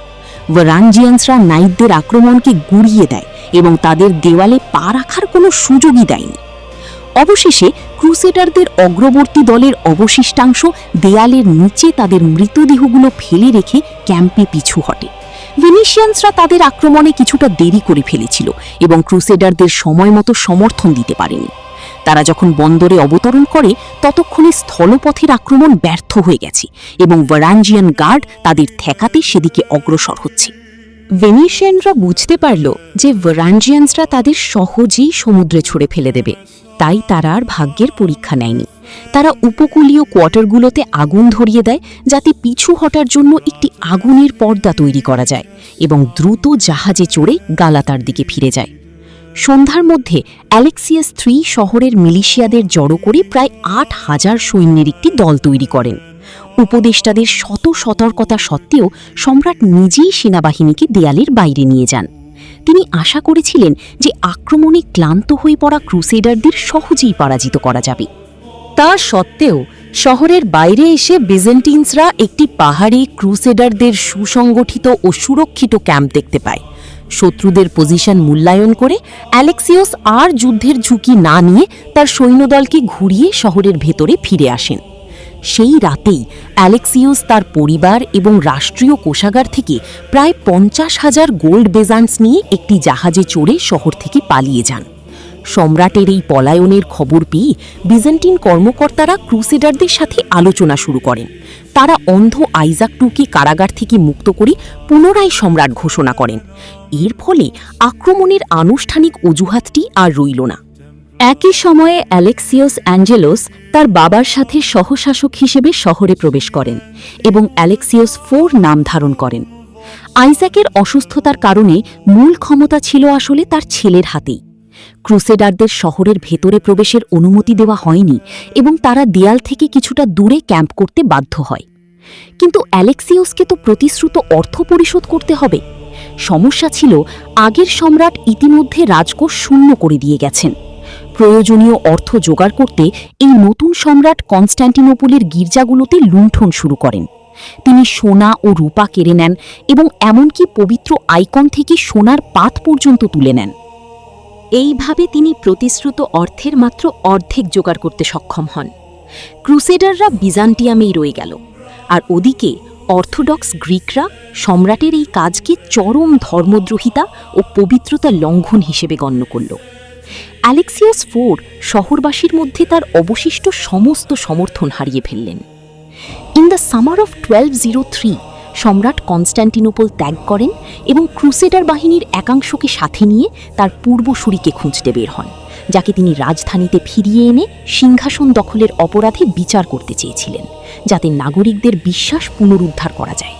ভারাঞ্জিয়ানসরা নাইটদের আক্রমণকে গুড়িয়ে দেয় এবং তাদের দেওয়ালে পা রাখার কোনো সুযোগই দেয়নি। অবশেষে ক্রুসেডারদের অগ্রবর্তী দলের অবশিষ্টাংশ দেয়ালের নিচে তাদের মৃতদেহগুলো ফেলে রেখে ক্যাম্পে পিছু হটে। ভেনিশিয়ানসরা তাদের আক্রমণে কিছুটা দেরি করে ফেলেছিল এবং ক্রুসেডারদের সময়মতো সমর্থন দিতে পারেনি। তারা যখন বন্দরে অবতরণ করে ততক্ষণে স্থলপথের আক্রমণ ব্যর্থ হয়ে গেছে এবং ভারাঞ্জিয়ান গার্ড তাদের ঠেকাতে সেদিকে অগ্রসর হচ্ছে। ভেনিশিয়ানরা বুঝতে পারল যে ভারাঞ্জিয়ানসরা তাদের সহজেই সমুদ্রে ছুঁড়ে ফেলে দেবে, তাই তারা আর ভাগ্যের পরীক্ষা নেয়নি। তারা উপকূলীয় কোয়ার্টারগুলোতে আগুন ধরিয়ে দেয়, যাতে পিছু হটার জন্য একটি আগুনের পর্দা তৈরি করা যায় এবং দ্রুত জাহাজে চড়ে গালাতার দিকে ফিরে যায়। সন্ধ্যার মধ্যে অ্যালেক্সিয়াস III শহরের মিলিশিয়াদের জড়ো করে প্রায় 8,000 সৈন্যের একটি দল তৈরি করেন। উপদেষ্টাদের শত সতর্কতা সত্ত্বেও সম্রাট নিজেই সেনাবাহিনীকে দেয়ালের বাইরে নিয়ে যান। তিনি আশা করেছিলেন যে আক্রমণে ক্লান্ত হয়ে পড়া ক্রুসেডারদের সহজেই পরাজিত করা যাবে। তা সত্ত্বেও শহরের বাইরে এসে বিজেন্টিনসরা একটি পাহাড়ি ক্রুসেডারদের সুসংগঠিত ও সুরক্ষিত ক্যাম্প দেখতে পায়। শত্রুদের পজিশন মূল্যায়ন করে অ্যালেক্সিয়াস আর যুদ্ধের ঝুঁকি না নিয়ে তার সৈন্যদলকে ঘুরিয়ে শহরের ভেতরে ফিরে আসেন। সেই রাতেই অ্যালেক্সিওস তার পরিবার এবং রাষ্ট্রীয় কোষাগার থেকে প্রায় 50,000 গোল্ড বেজান্টস নিয়ে একটি জাহাজে চড়ে শহর থেকে পালিয়ে যান। সম্রাটের এই পলায়নের খবর পেয়ে বিজেন্টিন কর্মকর্তারা ক্রুসেডারদের সাথে আলোচনা শুরু করেন। তারা অন্ধ আইজাক টুকে কারাগার থেকে মুক্ত করে পুনরায় সম্রাট ঘোষণা করেন। এর ফলে আক্রমণের আনুষ্ঠানিক অজুহাতটি আর রইল না। একই সময়ে অ্যালেক্সিওস অ্যাঞ্জেলোস তার বাবার সাথে সহশাসক হিসেবে শহরে প্রবেশ করেন এবং অ্যালেক্সিওস IV নাম ধারণ করেন। আইজাকের অসুস্থতার কারণে মূল ক্ষমতা ছিল আসলে তার ছেলের হাতেই। ক্রুসেডারদের শহরের ভেতরে প্রবেশের অনুমতি দেওয়া হয়নি এবং তারা দেয়াল থেকে কিছুটা দূরে ক্যাম্প করতে বাধ্য হয়। কিন্তু অ্যালেক্সিওসকে তো প্রতিশ্রুত অর্থ পরিশোধ করতে হবে। সমস্যা ছিল, আগের সম্রাট ইতিমধ্যে রাজকোষ শূন্য করে দিয়ে গেছেন। প্রয়োজনীয় অর্থ জোগাড় করতে এই নতুন সম্রাট কনস্ট্যান্টিনোপলের গির্জাগুলোতে লুণ্ঠন শুরু করেন। তিনি সোনা ও রূপা কেড়ে নেন এবং এমনকি পবিত্র আইকন থেকে সোনার পাত পর্যন্ত তুলে নেন। এইভাবে তিনি প্রতিশ্রুত অর্থের মাত্র অর্ধেক জোগাড় করতে সক্ষম হন। ক্রুসেডাররা বিজান্টিয়ামেই রয়ে গেল, আর ওদিকে অর্থোডক্স গ্রিকরা সম্রাটের এই কাজকে চরম ধর্মদ্রোহিতা ও পবিত্রতা লঙ্ঘন হিসেবে গণ্য করল। অ্যালেক্সিয়াস IV শহরবাসীর মধ্যে তার অবশিষ্ট সমস্ত সমর্থন হারিয়ে ফেললেন। ইন দ্য সামার অফ 1203 সম্রাট কনস্ট্যান্টিনোপল ত্যাগ করেন এবং ক্রুসেডার বাহিনীর একাংশকে সাথে নিয়ে তার পূর্বসূরিকে খুঁজতে বের হন, যাকে তিনি রাজধানীতে ফিরিয়ে এনে সিংহাসন দখলের অপরাধে বিচার করতে চেয়েছিলেন, যাতে নাগরিকদের বিশ্বাস পুনরুদ্ধার করা যায়।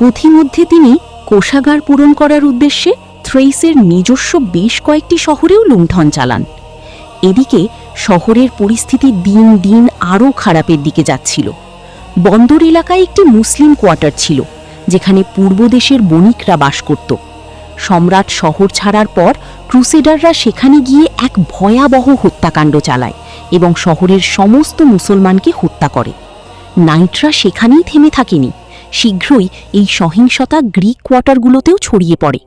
পথিমধ্যে তিনি কোষাগার পূরণ করার উদ্দেশ্যে থ্রেইসের নিজস্ব বেশ কয়েকটি শহরেও লুণ্ঠন চালান। এদিকে শহরের পরিস্থিতি দিন দিন আরও খারাপের দিকে যাচ্ছিল। বন্দর এলাকায় একটি মুসলিম কোয়ার্টার ছিল, যেখানে পূর্ব দেশের বণিকরা বাস করত। সম্রাট শহর ছাড়ার পর ক্রুসেডাররা সেখানে গিয়ে এক ভয়াবহ হত্যাকাণ্ড চালায় এবং শহরের সমস্ত মুসলমানকে হত্যা করে। নাইটরা সেখানেই থেমে থাকেনি, শীঘ্রই এই সহিংসতা গ্রিক কোয়ার্টারগুলোতেও ছড়িয়ে পড়ে।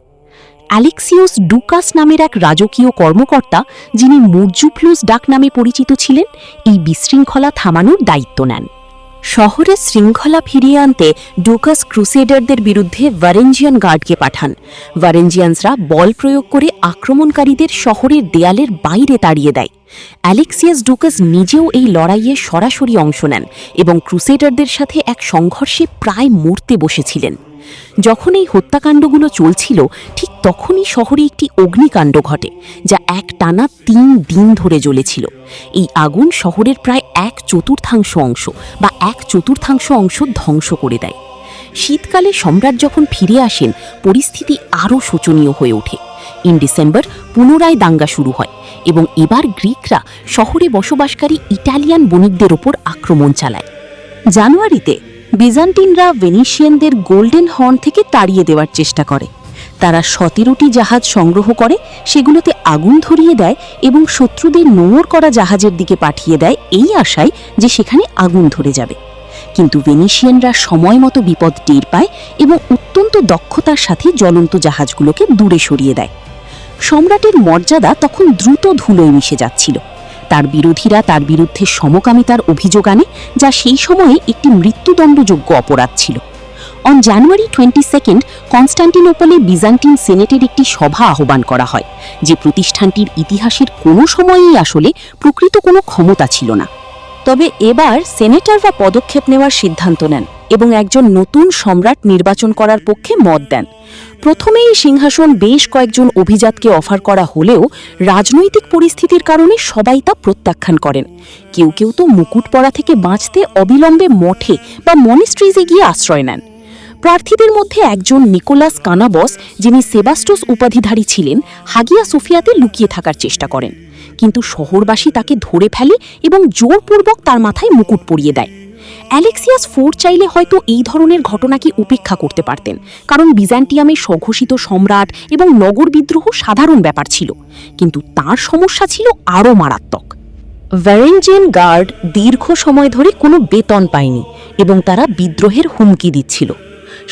অ্যালেক্সিওস ডুকাস নামের এক রাজকীয় কর্মকর্তা, যিনি মুরজুপ্লুস ডাক নামে পরিচিত ছিলেন, এই বিশৃঙ্খলা থামানোর দায়িত্ব নেন। শহরে শৃঙ্খলা ফিরিয়ে আনতে ডুকাস ক্রুসেডারদের বিরুদ্ধে ভারেঞ্জিয়ান গার্ডকে পাঠান। ভারেঞ্জিয়ানসরা বল প্রয়োগ করে আক্রমণকারীদের শহরের দেয়ালের বাইরে তাড়িয়ে দেয়। অ্যালেক্সিয়াস ডুকাস নিজেও এই লড়াইয়ে সরাসরি অংশ নেন এবং ক্রুসেডারদের সাথে এক সংঘর্ষে প্রায় মরতে বসেছিলেন। যখন এই হত্যাকাণ্ডগুলো চলছিল, ঠিক তখনই শহরে একটি অগ্নিকাণ্ড ঘটে, যা একটানা 3 দিন ধরে জ্বলেছিল। এই আগুন শহরের প্রায় 1/4 অংশ বা 1/4 অংশ ধ্বংস করে দেয়। শীতকালে সম্রাট যখন ফিরে আসেন, পরিস্থিতি আরও শোচনীয় হয়ে ওঠে। ডিসেম্বর পুনরায় দাঙ্গা শুরু হয় এবং এবার গ্রিকরা শহরে বসবাসকারী ইটালিয়ান বণিকদের ওপর আক্রমণ চালায়। জানুয়ারিতে বিজান্টিনরা ভেনিশিয়ানদের গোল্ডেন হর্ন থেকে তাড়িয়ে দেওয়ার চেষ্টা করে। তারা 17টি জাহাজ সংগ্রহ করে, সেগুলোতে আগুন ধরিয়ে দেয় এবং শত্রুদের নোঙর করা জাহাজের দিকে পাঠিয়ে দেয় এই আশায় যে সেখানে আগুন ধরে যাবে। কিন্তু ভেনিশিয়ানরা সময় মতো বিপদ টের পায় এবং অত্যন্ত দক্ষতার সাথে জ্বলন্ত জাহাজগুলোকে দূরে সরিয়ে দেয়। সম্রাটের মর্যাদা তখন দ্রুত ধুলোয় মিশে যাচ্ছিল। তার বিরোধীরা তার বিরুদ্ধে সমকামিতার অভিযোগ আনে, যা সেই সময়ে একটি মৃত্যুদণ্ডযোগ্য অপরাধ ছিল। অন জানুয়ারি 22 কনস্ট্যান্টিনোপলে বিজান্টিন সেনেটের একটি সভা আহ্বান করা হয়, যে প্রতিষ্ঠানটির ইতিহাসের কোনো সময়েই আসলে প্রকৃত কোনো ক্ষমতা ছিল না। তবে এবার সেনেটাররা পদক্ষেপ নেওয়ার সিদ্ধান্ত নেন এবং একজন নতুন সম্রাট নির্বাচন করার পক্ষে মত দেন। প্রথমেই সিংহাসন বেশ কয়েকজন অভিজাতকে অফার করা হলেও রাজনৈতিক পরিস্থিতির কারণে সবাই তা প্রত্যাখ্যান করেন। কেউ কেউ তো মুকুট পরা থেকে বাঁচতে অবিলম্বে মঠে বা মনিস্ট্রিজে গিয়ে আশ্রয় নেন। প্রার্থীদের মধ্যে একজন নিকোলাস কানাবস, যিনি সেবাস্টোস উপাধিধারী ছিলেন, হাগিয়া সোফিয়াতে লুকিয়ে থাকার চেষ্টা করেন, কিন্তু শহরবাসী তাকে ধরে ফেলে এবং জোরপূর্বক তার মাথায় মুকুট পরিয়ে দেয়। অ্যালেক্সিয়াস IV চাইলে হয়তো এই ধরনের ঘটনাকে উপেক্ষা করতে পারতেন, কারণ বিজান্টিয়ামে স্বঘোষিত সম্রাট এবং নগর বিদ্রোহ সাধারণ ব্যাপার ছিল, কিন্তু তার সমস্যা ছিল আরও মারাত্মক। ভারেঞ্জিয়ান গার্ড দীর্ঘ সময় ধরে কোনো বেতন পায়নি এবং তারা বিদ্রোহের হুমকি দিচ্ছিল।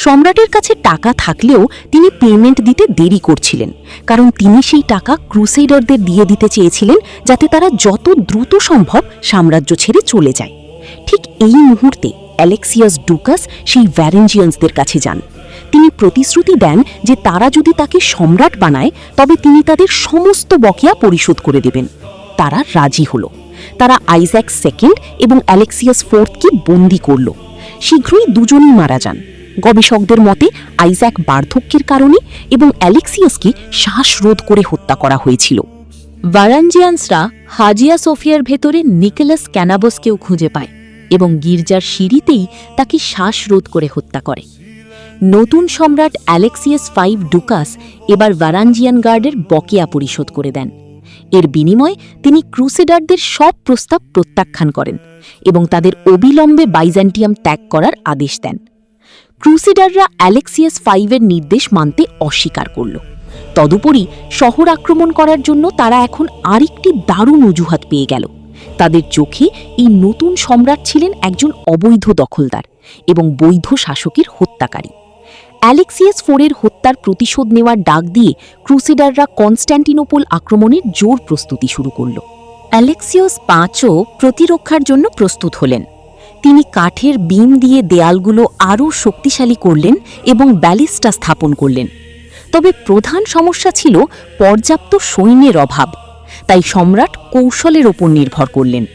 সম্রাটের কাছে টাকা থাকলেও তিনি পেমেন্ট দিতে দেরি করছিলেন, কারণ তিনি সেই টাকা ক্রুসেডারদের দিয়ে দিতে চেয়েছিলেন, যাতে তারা যত দ্রুত সম্ভব সাম্রাজ্য ছেড়ে চলে যায়। ঠিক এই মুহূর্তে অ্যালেক্সিয়াস ডুকাস সেই ভ্যারেঞ্জিয়ান্সদের কাছে যান। তিনি প্রতিশ্রুতি দেন যে তারা যদি তাকে সম্রাট বানায় তবে তিনি তাদের সমস্ত বকেয়া পরিশোধ করে দেবেন। তারা রাজি হল। তারা আইজ্যাক সেকেন্ড এবং অ্যালেক্সিয়াস ফোর্থকে বন্দী করল। শীঘ্রই দুজনই মারা যান। গবেষকদের মতে আইজ্যাক বার্ধক্যের কারণে এবং অ্যালেক্সিয়াসকে শ্বাসরোধ করে হত্যা করা হয়েছিল। ভারাঞ্জিয়ান্সরা হাজিয়া সোফিয়ার ভেতরে নিকোলাস ক্যানাবসকেও খুঁজে পায় এবং গির্জার সিঁড়িতেই তাকে শ্বাসরোধ করে হত্যা করে। নতুন সম্রাট অ্যালেক্সিয়াস ডুকাস এবার ভারাঞ্জিয়ান গার্ডের বকেয়া পরিশোধ করে দেন। এর বিনিময়ে তিনি ক্রুসেডারদের সব প্রস্তাব প্রত্যাখ্যান করেন এবং তাদের অবিলম্বে বাইজেন্টিয়াম ত্যাগ করার আদেশ দেন। ক্রুসেডাররা অ্যালেক্সিয়াস এর নির্দেশ মানতে অস্বীকার করল। তদুপরি শহর আক্রমণ করার জন্য তারা এখন আরেকটি দারুণ অজুহাত পেয়ে গেল। তাদের চোখে এই নতুন সম্রাট ছিলেন একজন অবৈধ দখলদার এবং বৈধ শাসকের হত্যাকারী। অ্যালেক্সিয়াস এর হত্যার প্রতিশোধ নেওয়ার ডাক দিয়ে ক্রুসেডাররা কনস্ট্যান্টিনোপল আক্রমণের জোর প্রস্তুতি শুরু করল। অ্যালেক্সিয়াস ও প্রতিরক্ষার জন্য প্রস্তুত হলেন। তিনি কাঠের বিম দিয়ে দেয়ালগুলো আরও শক্তিশালী করলেন এবং ব্যালিস্টা স্থাপন করলেন। তবে প্রধান সমস্যা ছিল পর্যাপ্ত সৈন্যের অভাব। তাই সম্রাট কৌশলের ওপর নির্ভর করলেন।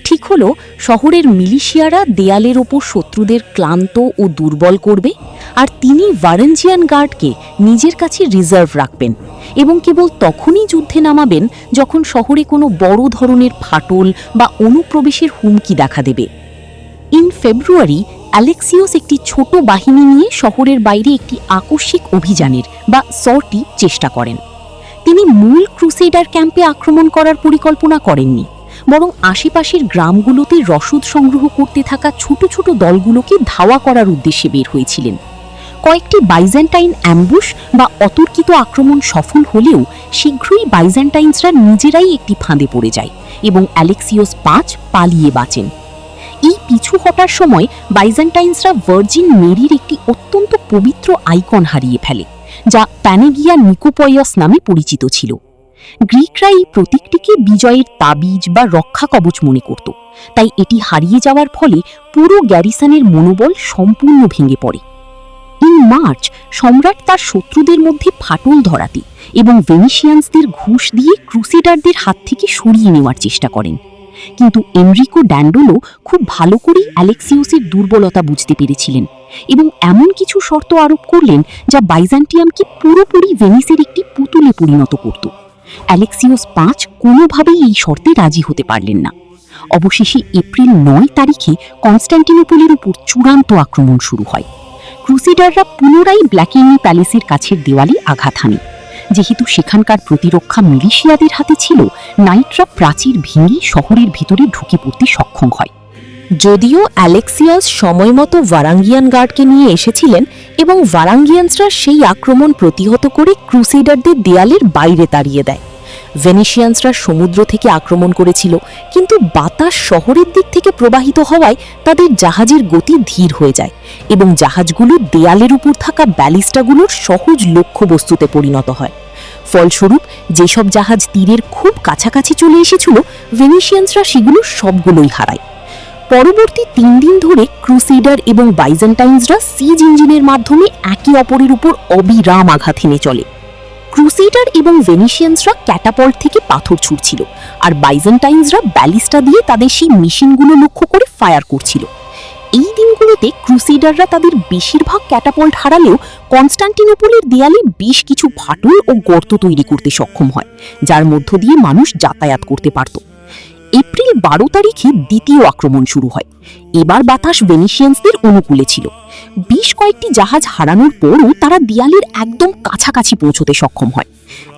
ঠিক হল, শহরের মিলিশিয়ারা দেয়ালের ওপর শত্রুদের ক্লান্ত ও দুর্বল করবে, আর তিনি ভারেঞ্জিয়ান গার্ডকে নিজের কাছে রিজার্ভ রাখবেন এবং কেবল তখনই যুদ্ধে নামাবেন যখন শহরে কোনো বড় ধরনের ফাটল বা অনুপ্রবেশের হুমকি দেখা দেবে। ফেব্রুয়ারি অ্যালেক্সিয়াস একটি ছোট বাহিনী নিয়ে শহরের বাইরে একটি আকস্মিক অভিযানের বা সর্টি চেষ্টা করেন। তিনি মূল ক্রুসেডার ক্যাম্পে আক্রমণ করার পরিকল্পনা করেননি, বরং আশেপাশের গ্রামগুলোতে রসদ সংগ্রহ করতে থাকা ছোট ছোট দলগুলোকে ধাওয়া করার উদ্দেশ্যে বের হয়েছিলেন। কয়েকটি বাইজেন্টাইন অ্যাম্বুশ বা অতর্কিত আক্রমণ সফল হলেও শীঘ্রই বাইজেন্টাইনসরা নিজেরাই একটি ফাঁদে পড়ে যায় এবং অ্যালেক্সিয়াস পালিয়ে বাঁচেন। এই পিছু হটার সময় বাইজেন্টাইনসরা ভার্জিন মেরির একটি অত্যন্ত পবিত্র আইকন হারিয়ে ফেলে, যা প্যানেগিয়া নিকোপয়স নামে পরিচিত ছিল। গ্রিকরা এই প্রতীকটিকে বিজয়ের তাবিজ বা রক্ষা কবচ মনে করত, তাই এটি হারিয়ে যাওয়ার ফলে পুরো গ্যারিসনের মনোবল সম্পূর্ণ ভেঙে পড়ে। মার্চ সম্রাট তার শত্রুদের মধ্যে ফাটল ধরাতে এবং ভেনিশিয়ানসদের ঘুষ দিয়ে ক্রুসেডারদের হাত থেকে সরিয়ে নেওয়ার চেষ্টা করেন। কিন্তু এনরিকো ড্যান্ডোলো খুব ভালো করেই অ্যালেক্সিয়াসের দুর্বলতা বুঝতে পেরেছিলেন এবং এমন কিছু শর্ত আরোপ করলেন যা বাইজেন্টিয়ামকে পুরোপুরি ভেনিসের একটি পুতুলে পরিণত করত। অ্যালেক্সিয়াস কোনোভাবেই এই শর্তে রাজি হতে পারলেন না। অবশেষে এপ্রিল 9 তারিখে কনস্ট্যান্টিনোপলের উপর চূড়ান্ত আক্রমণ শুরু হয়। ক্রুসেডাররা পুনরায় ব্ল্যাকিনি প্যালেসের কাছের দেওয়ালে আঘাত হানে। যেহেতু সেখানকার প্রতিরক্ষা মিলিশিয়াদের হাতে ছিল, নাইটরা প্রাচীর ভেঙে শহরের ভিতরে ঢুকে পড়তে সক্ষম হয়। যদিও অ্যালেক্সিয়াস সময়মতো ভারাঙ্গিয়ান গার্ডকে নিয়ে এসেছিলেন এবং ভারাঙ্গিয়ানসরা সেই আক্রমণ প্রতিহত করে ক্রুসেডারদের দেয়ালের বাইরে তাড়িয়ে দেয়। ভেনিশিয়ানসরা সমুদ্র থেকে আক্রমণ করেছিল, কিন্তু বাতাস শহরের দিক থেকে প্রবাহিত হওয়ায় তাদের জাহাজের গতি ধীর হয়ে যায় এবং জাহাজগুলো দেয়ালের উপর থাকা ব্যালিস্টাগুলোর সহজ লক্ষ্যবস্তুতে পরিণত হয়। ফলস্বরূপ যেসব জাহাজ তীরের খুব কাছাকাছি চলে এসেছিল, ভেনিশিয়ানসরা সেগুলো সবগুলোই হারায়। পরবর্তী 3 দিন ধরে ক্রুসেডার এবং বাইজেন্টাইনসরা সিজ ইঞ্জিনের মাধ্যমে একে অপরের উপর অবিরাম আঘাত হেনে চলে। ক্রুসেডার এবং ভেনিশিয়ানসরা ক্যাটাপল্ট থেকে পাথর ছুড়ছিল, আর বাইজেন্টাইনসরা ব্যালিস্টা দিয়ে তাদের সেই মেশিনগুলো লক্ষ্য করে ফায়ার করছিল। এই দিনগুলোতে ক্রুসেডাররা তাদের বেশিরভাগ ক্যাটাপল্ট হারালেও কনস্ট্যান্টিনোপলের দেয়ালে বেশ কিছু ফাটল ও গর্ত তৈরি করতে সক্ষম হয়, যার মধ্য দিয়ে মানুষ যাতায়াত করতে পারত। এপ্রিল 12 তারিখে দ্বিতীয় আক্রমণ শুরু হয়। এবার বাতাস ভেনিশিয়ানসদের অনুকূলে ছিল। বেশ কয়েকটি জাহাজ হারানোর পরও তারা দেয়ালের একদম কাছাকাছি পৌঁছতে সক্ষম হয়।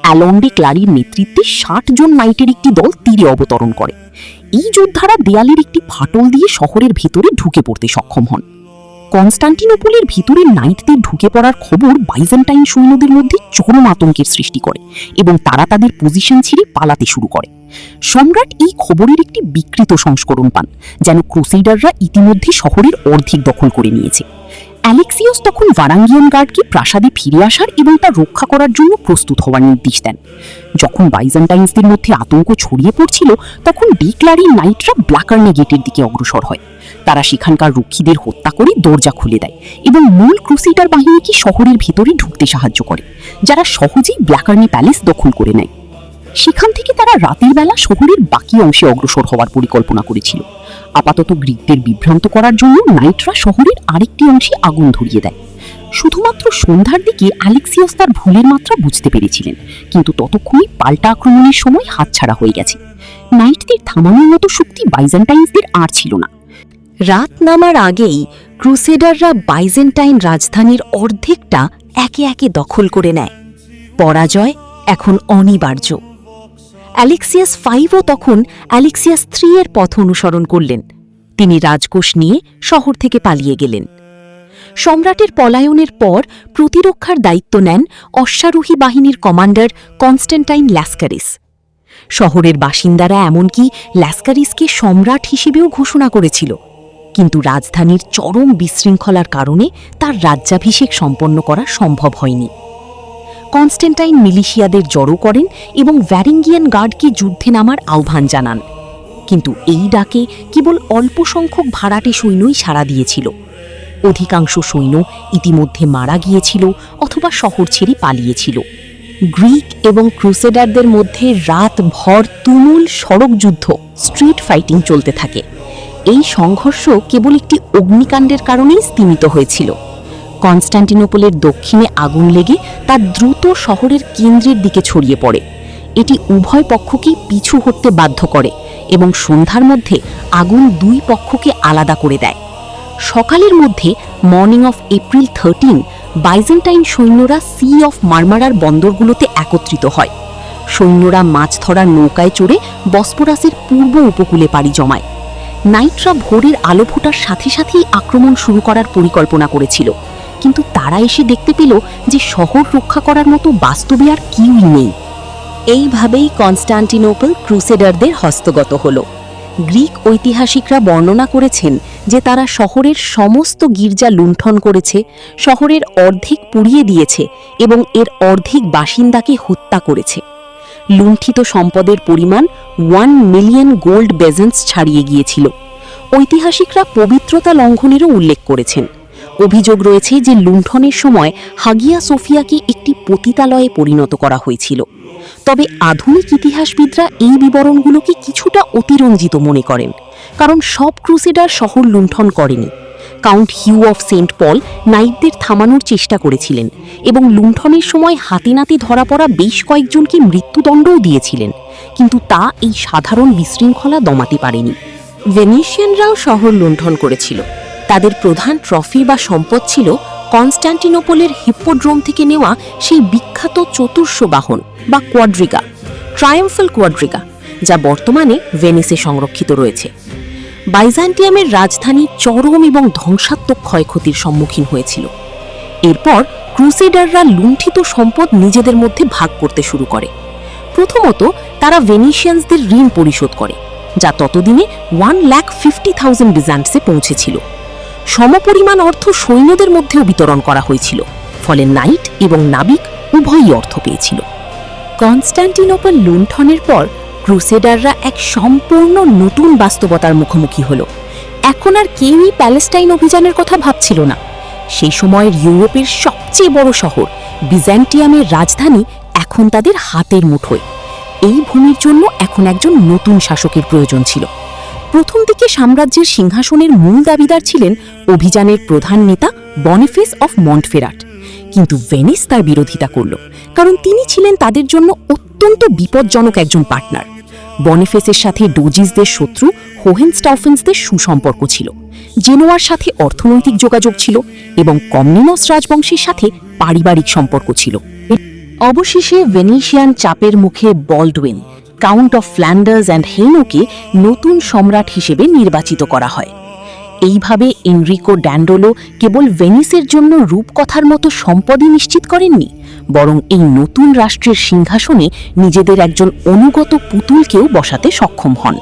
অ্যালন্ডে ক্লারির নেতৃত্বে 60 জন নাইটের একটি দল তীরে অবতরণ করে। এই যোদ্ধারা দেয়ালের একটি ফাটল দিয়ে শহরের ভেতরে ঢুকে পড়তে সক্ষম হন। কনস্ট্যান্টিনোপলের ভিতরে নাইটদের ঢুকে পড়ার খবর বাইজেন্টাইন সৈন্যদের মধ্যে চরম আতঙ্কের সৃষ্টি করে এবং তারা তাদের পজিশন ছেড়ে পালাতে শুরু করে। সম্রাট এই খবরের একটি বিকৃত সংস্করণ পান, যেন ক্রুসেডাররা ইতিমধ্যে শহরের অর্ধেক দখল করে নিয়েছে। অ্যালেক্সিয়াস তখন ভারাঙ্গিয়ান গার্ডকে প্রাসাদে ফিরে আসার এবং তা রক্ষা করার জন্য প্রস্তুত হওয়ার নির্দেশ দেন। যখন বাইজেন্টাইনসদের মধ্যে আতঙ্ক ছড়িয়ে পড়ছিল, তখন ডি ক্লারির নাইটরা ব্ল্যাকার্নে গেটের দিকে অগ্রসর হয়। তারা সেখানকার রক্ষীদের হত্যা করে দরজা খুলে দেয় এবং মূল ক্রুসেডার বাহিনীকে শহরের ভিতরে ঢুকতে সাহায্য করে, যারা সহজেই ব্ল্যাকার্নি প্যালেস দখল করে নেয়। সেখান থেকে তারা রাতের বেলা শহরের বাকি অংশে অগ্রসর হওয়ার পরিকল্পনা করেছিল। আপাতত গ্রিকদের বিভ্রান্ত করার জন্য নাইটরা শহরের আরেকটি অংশে আগুন ধরিয়ে দেয়। শুধুমাত্র সন্ধ্যার দিকে অ্যালেক্সিয়াস তার ভুলের মাত্রা বুঝতে পেরেছিলেন, কিন্তু ততক্ষণই পাল্টা আক্রমণের সময় হাতছাড়া হয়ে গেছে। নাইটদের থামানোর মতো শক্তি বাইজেন্টাইনসদের আর ছিল না। রাত নামার আগেই ক্রুসেডাররা বাইজেন্টাইন রাজধানীর অর্ধেকটা একে একে দখল করে নেয়। পরাজয় এখন অনিবার্য। অ্যালেক্সিয়াস 5ও তখন অ্যালেক্সিয়াস 3 এর পথ অনুসরণ করলেন। তিনি রাজকোষ নিয়ে শহর থেকে পালিয়ে গেলেন। সম্রাটের পলায়নের পর প্রতিরক্ষার দায়িত্ব নেন অশ্বারোহী বাহিনীর কমান্ডার কনস্ট্যান্টাইন ল্যাস্কারিস। শহরের বাসিন্দারা এমনকি ল্যাস্কারিসকে সম্রাট হিসেবেও ঘোষণা করেছিল, কিন্তু রাজধানীর চরম বিশৃঙ্খলার কারণে তার রাজ্যাভিষেক সম্পন্ন করা সম্ভব হয়নি। কনস্ট্যান্টাইন মিলিশিয়াদের জড়ো করেন এবং ভ্যারিঙ্গিয়ান গার্ডকে যুদ্ধে নামার আহ্বান জানান, কিন্তু এই ডাকে কেবল অল্প সংখ্যক ভাড়াটে সৈন্যই সাড়া দিয়েছিল। অধিকাংশ সৈন্য ইতিমধ্যে মারা গিয়েছিল অথবা শহর ছেড়ে পালিয়েছিল। গ্রিক এবং ক্রুসেডারদের মধ্যে রাতভর তুমুল সড়ক যুদ্ধ, স্ট্রিট ফাইটিং চলতে থাকে। এই সংঘর্ষ কেবল একটি অগ্নিকাণ্ডের কারণেই স্তীমিত হয়েছিল। কনস্ট্যান্টিনোপলের দক্ষিণে আগুন লেগে তা দ্রুত শহরের কেন্দ্রের দিকে ছড়িয়ে পড়ে। এটি উভয় পক্ষকেই পিছু হটতে বাধ্য করে এবং সন্ধ্যার মধ্যে আগুন দুই পক্ষকে আলাদা করে দেয়। সকালের মধ্যে মর্নিং অফ এপ্রিল 13 বাইজেন্টাইন সৈন্যরা সি অফ মারমারার বন্দরগুলোতে একত্রিত হয়। সৈন্যরা মাছ ধরার নৌকায় চড়ে বসপোরাসের পূর্ব উপকূলে পাড়ি জমায়। নাইটরা ভোরের আলো ফোটার সাথে সাথেই আক্রমণ শুরু করার পরিকল্পনা করেছিল, কিন্তু তারা এসে দেখতে পেল যে শহর রক্ষা করার মতো বাস্তবে আর কেউই নেই। এইভাবেই কনস্ট্যান্টিনোপল ক্রুসেডারদের হস্তগত হল। গ্রিক ঐতিহাসিকরা বর্ণনা করেছেন যে তারা শহরের সমস্ত গির্জা লুণ্ঠন করেছে, শহরের অর্ধেক পুড়িয়ে দিয়েছে এবং এর অর্ধেক বাসিন্দাকে হত্যা করেছে। লুণ্ঠিত সম্পদের পরিমাণ 1 মিলিয়ন গোল্ড বেজেন্স ছাড়িয়ে গিয়েছিল। ঐতিহাসিকরা পবিত্রতা লঙ্ঘনেরও উল্লেখ করেছেন। অভিযোগ রয়েছে যে লুণ্ঠনের সময় হাগিয়া সোফিয়াকে একটি পতিতালয়ে পরিণত করা হয়েছিল। তবে আধুনিক ইতিহাসবিদরা এই বিবরণগুলোকে কিছুটা অতিরঞ্জিত মনে করেন, কারণ সব ক্রুসেডার শহর লুণ্ঠন করেনি। কাউন্ট হিউ অফ সেন্ট পল নাইটদের থামানোর চেষ্টা করেছিলেন এবং লুণ্ঠনের সময় হাতে নাতে ধরা পড়া বেশ কয়েকজনকে মৃত্যুদণ্ডও দিয়েছিলেন, কিন্তু তা এই সাধারণ বিশৃঙ্খলা দমাতে পারেনি। ভেনিশিয়ানরাও শহর লুণ্ঠন করেছিল। তাদের প্রধান ট্রফি বা সম্পদ ছিল কনস্ট্যান্টিনোপলের হিপ্পোড্রোম থেকে নেওয়া সেই বিখ্যাত চতুর্শ বাহন বা কোয়াড্রিগা, ট্রায়াম্ফাল কোয়াড্রিগা, যা বর্তমানে ভেনিসে সংরক্ষিত রয়েছে। বাইজান্টিয়ামের রাজধানী চরম এবং ধ্বংসাত্মক ক্ষয়ক্ষতির সম্মুখীন হয়েছিল। এরপর ক্রুসেডাররা লুণ্ঠিত সম্পদ নিজেদের মধ্যে ভাগ করতে শুরু করে। প্রথমত তারা ভেনিশিয়ানসদের ঋণ পরিশোধ করে, যা ততদিনে 1,50,000 বিজান্টসে পৌঁছেছিল। সমপরিমাণ অর্থ সৈন্যদের মধ্যেও বিতরণ করা হয়েছিল, ফলে নাইট এবং নাবিক উভয়ই অর্থ পেয়েছিল। কনস্ট্যান্টিনোপল লুণ্ঠনের পর ক্রুসেডাররা এক সম্পূর্ণ নতুন বাস্তবতার মুখোমুখি হল। এখন আর কেউই প্যালেস্টাইন অভিযানের কথা ভাবছিল না। সেই সময়ের ইউরোপের সবচেয়ে বড় শহর বিজান্টিয়ামের রাজধানী এখন তাদের হাতের মুঠোয়। এই ভূমির জন্য এখন একজন নতুন শাসকের প্রয়োজন ছিল। প্রথম দিকে সাম্রাজ্যের সিংহাসনের মূল দাবিদার ছিলেন অভিযানের প্রধান নেতা বনিফেস অফ মন্টফেরাট, কিন্তু ভেনিস তার বিরোধিতা করল, কারণ তিনি ছিলেন তাদের জন্য অত্যন্ত বিপজ্জনক একজন পার্টনার। বনিফেসের সাথে ডোজিসদের শত্রু হোহেনস্টাউফেন্সদের সুসম্পর্ক ছিল, জেনোয়ার সাথে অর্থনৈতিক যোগাযোগ ছিল এবং কমনিনস রাজবংশের সাথে পারিবারিক সম্পর্ক ছিল। অবশেষে ভেনিশিয়ান চাপের মুখে Baldwin, count of Flanders and হেইনোকে নতুন সম্রাট হিসেবে নির্বাচিত করা হয়। এইভাবে এনরিকো ড্যান্ডোলো কেবল ভেনিসের জন্য রূপকথার মতো সম্পদই নিশ্চিত করেননি, বরং এই নতুন রাষ্ট্রের সিংহাসনে নিজেদের একজন অনুগত পুতুলকেও বসাতে সক্ষম হন।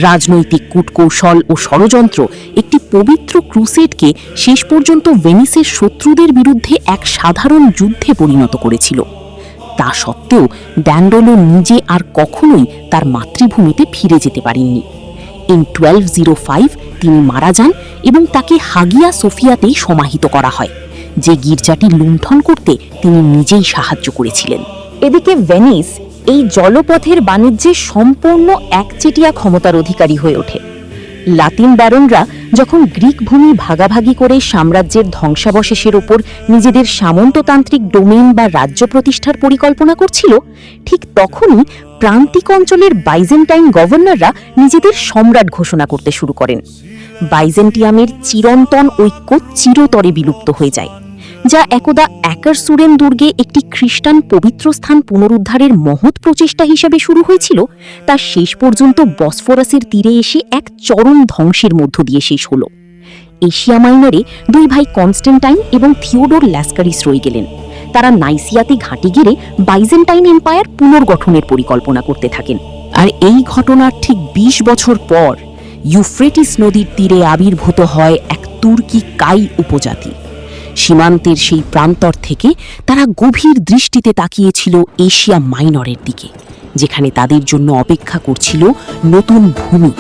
রাজনৈতিক কূটকৌশল ও ষড়যন্ত্র একটি পবিত্র ক্রুসেডকে শেষ পর্যন্ত ভেনিসের শত্রুদের বিরুদ্ধে এক সাধারণ যুদ্ধে পরিণত করেছিল। তা সত্ত্বেও ড্যান্ডোলো নিজে আর কখনোই তার মাতৃভূমিতে ফিরে যেতে পারেননি। In 1205 তিনি মারা যান এবং তাকে হাগিয়া সোফিয়াতেই সমাহিত করা হয়, যে গির্জাটি লুণ্ঠন করতে তিনি নিজেই সাহায্য করেছিলেন। এদিকে ভেনিস এই জলপথের বাণিজ্যে সম্পূর্ণ একচেটিয়া ক্ষমতার অধিকারী হয়ে ওঠে। লাতিন ব্যারনরা যখন গ্রিক ভূমি ভাগাভাগি করে সাম্রাজ্যের ধ্বংসাবশেষের ওপর নিজেদের সামন্ততান্ত্রিক ডোমেইন বা রাজ্য প্রতিষ্ঠার পরিকল্পনা করছিল, ঠিক তখনই প্রান্তিক অঞ্চলের বাইজেন্টাইন গভর্নররা নিজেদের সম্রাট ঘোষণা করতে শুরু করেন। বাইজেন্টিয়ামের চিরন্তন ঐক্য চিরতরে বিলুপ্ত হয়ে যায়, যা একদা অ্যাকারসুরেন দুর্গে একটি খ্রিস্টান পবিত্র স্থান পুনরুদ্ধারের মহৎ প্রচেষ্টা হিসেবে শুরু হয়েছিল, তা শেষ পর্যন্ত বসফরাসের তীরে এসে এক চরম ধ্বংসের মধ্য দিয়ে শেষ হল। এশিয়া মাইনরে দুই ভাই কনস্ট্যান্টাইন এবং থিওডোর ল্যাসকারিস রয়ে গেলেন। তারা নাইসিয়াতে ঘাঁটি গেড়ে বাইজেন্টাইন এম্পায়ার পুনর্গঠনের পরিকল্পনা করতে থাকেন। আর এই ঘটনার ঠিক ২০ বছর পর ইউফ্রেটিস নদীর তীরে আবির্ভূত হয় এক তুর্কি কাই উপজাতি। সীমান্তের সেই প্রান্তর থেকে তারা গভীর দৃষ্টিতে তাকিয়েছিল এশিয়া মাইনরের দিকে, যেখানে তাদের জন্য অপেক্ষা করছিল নতুন ভূমি,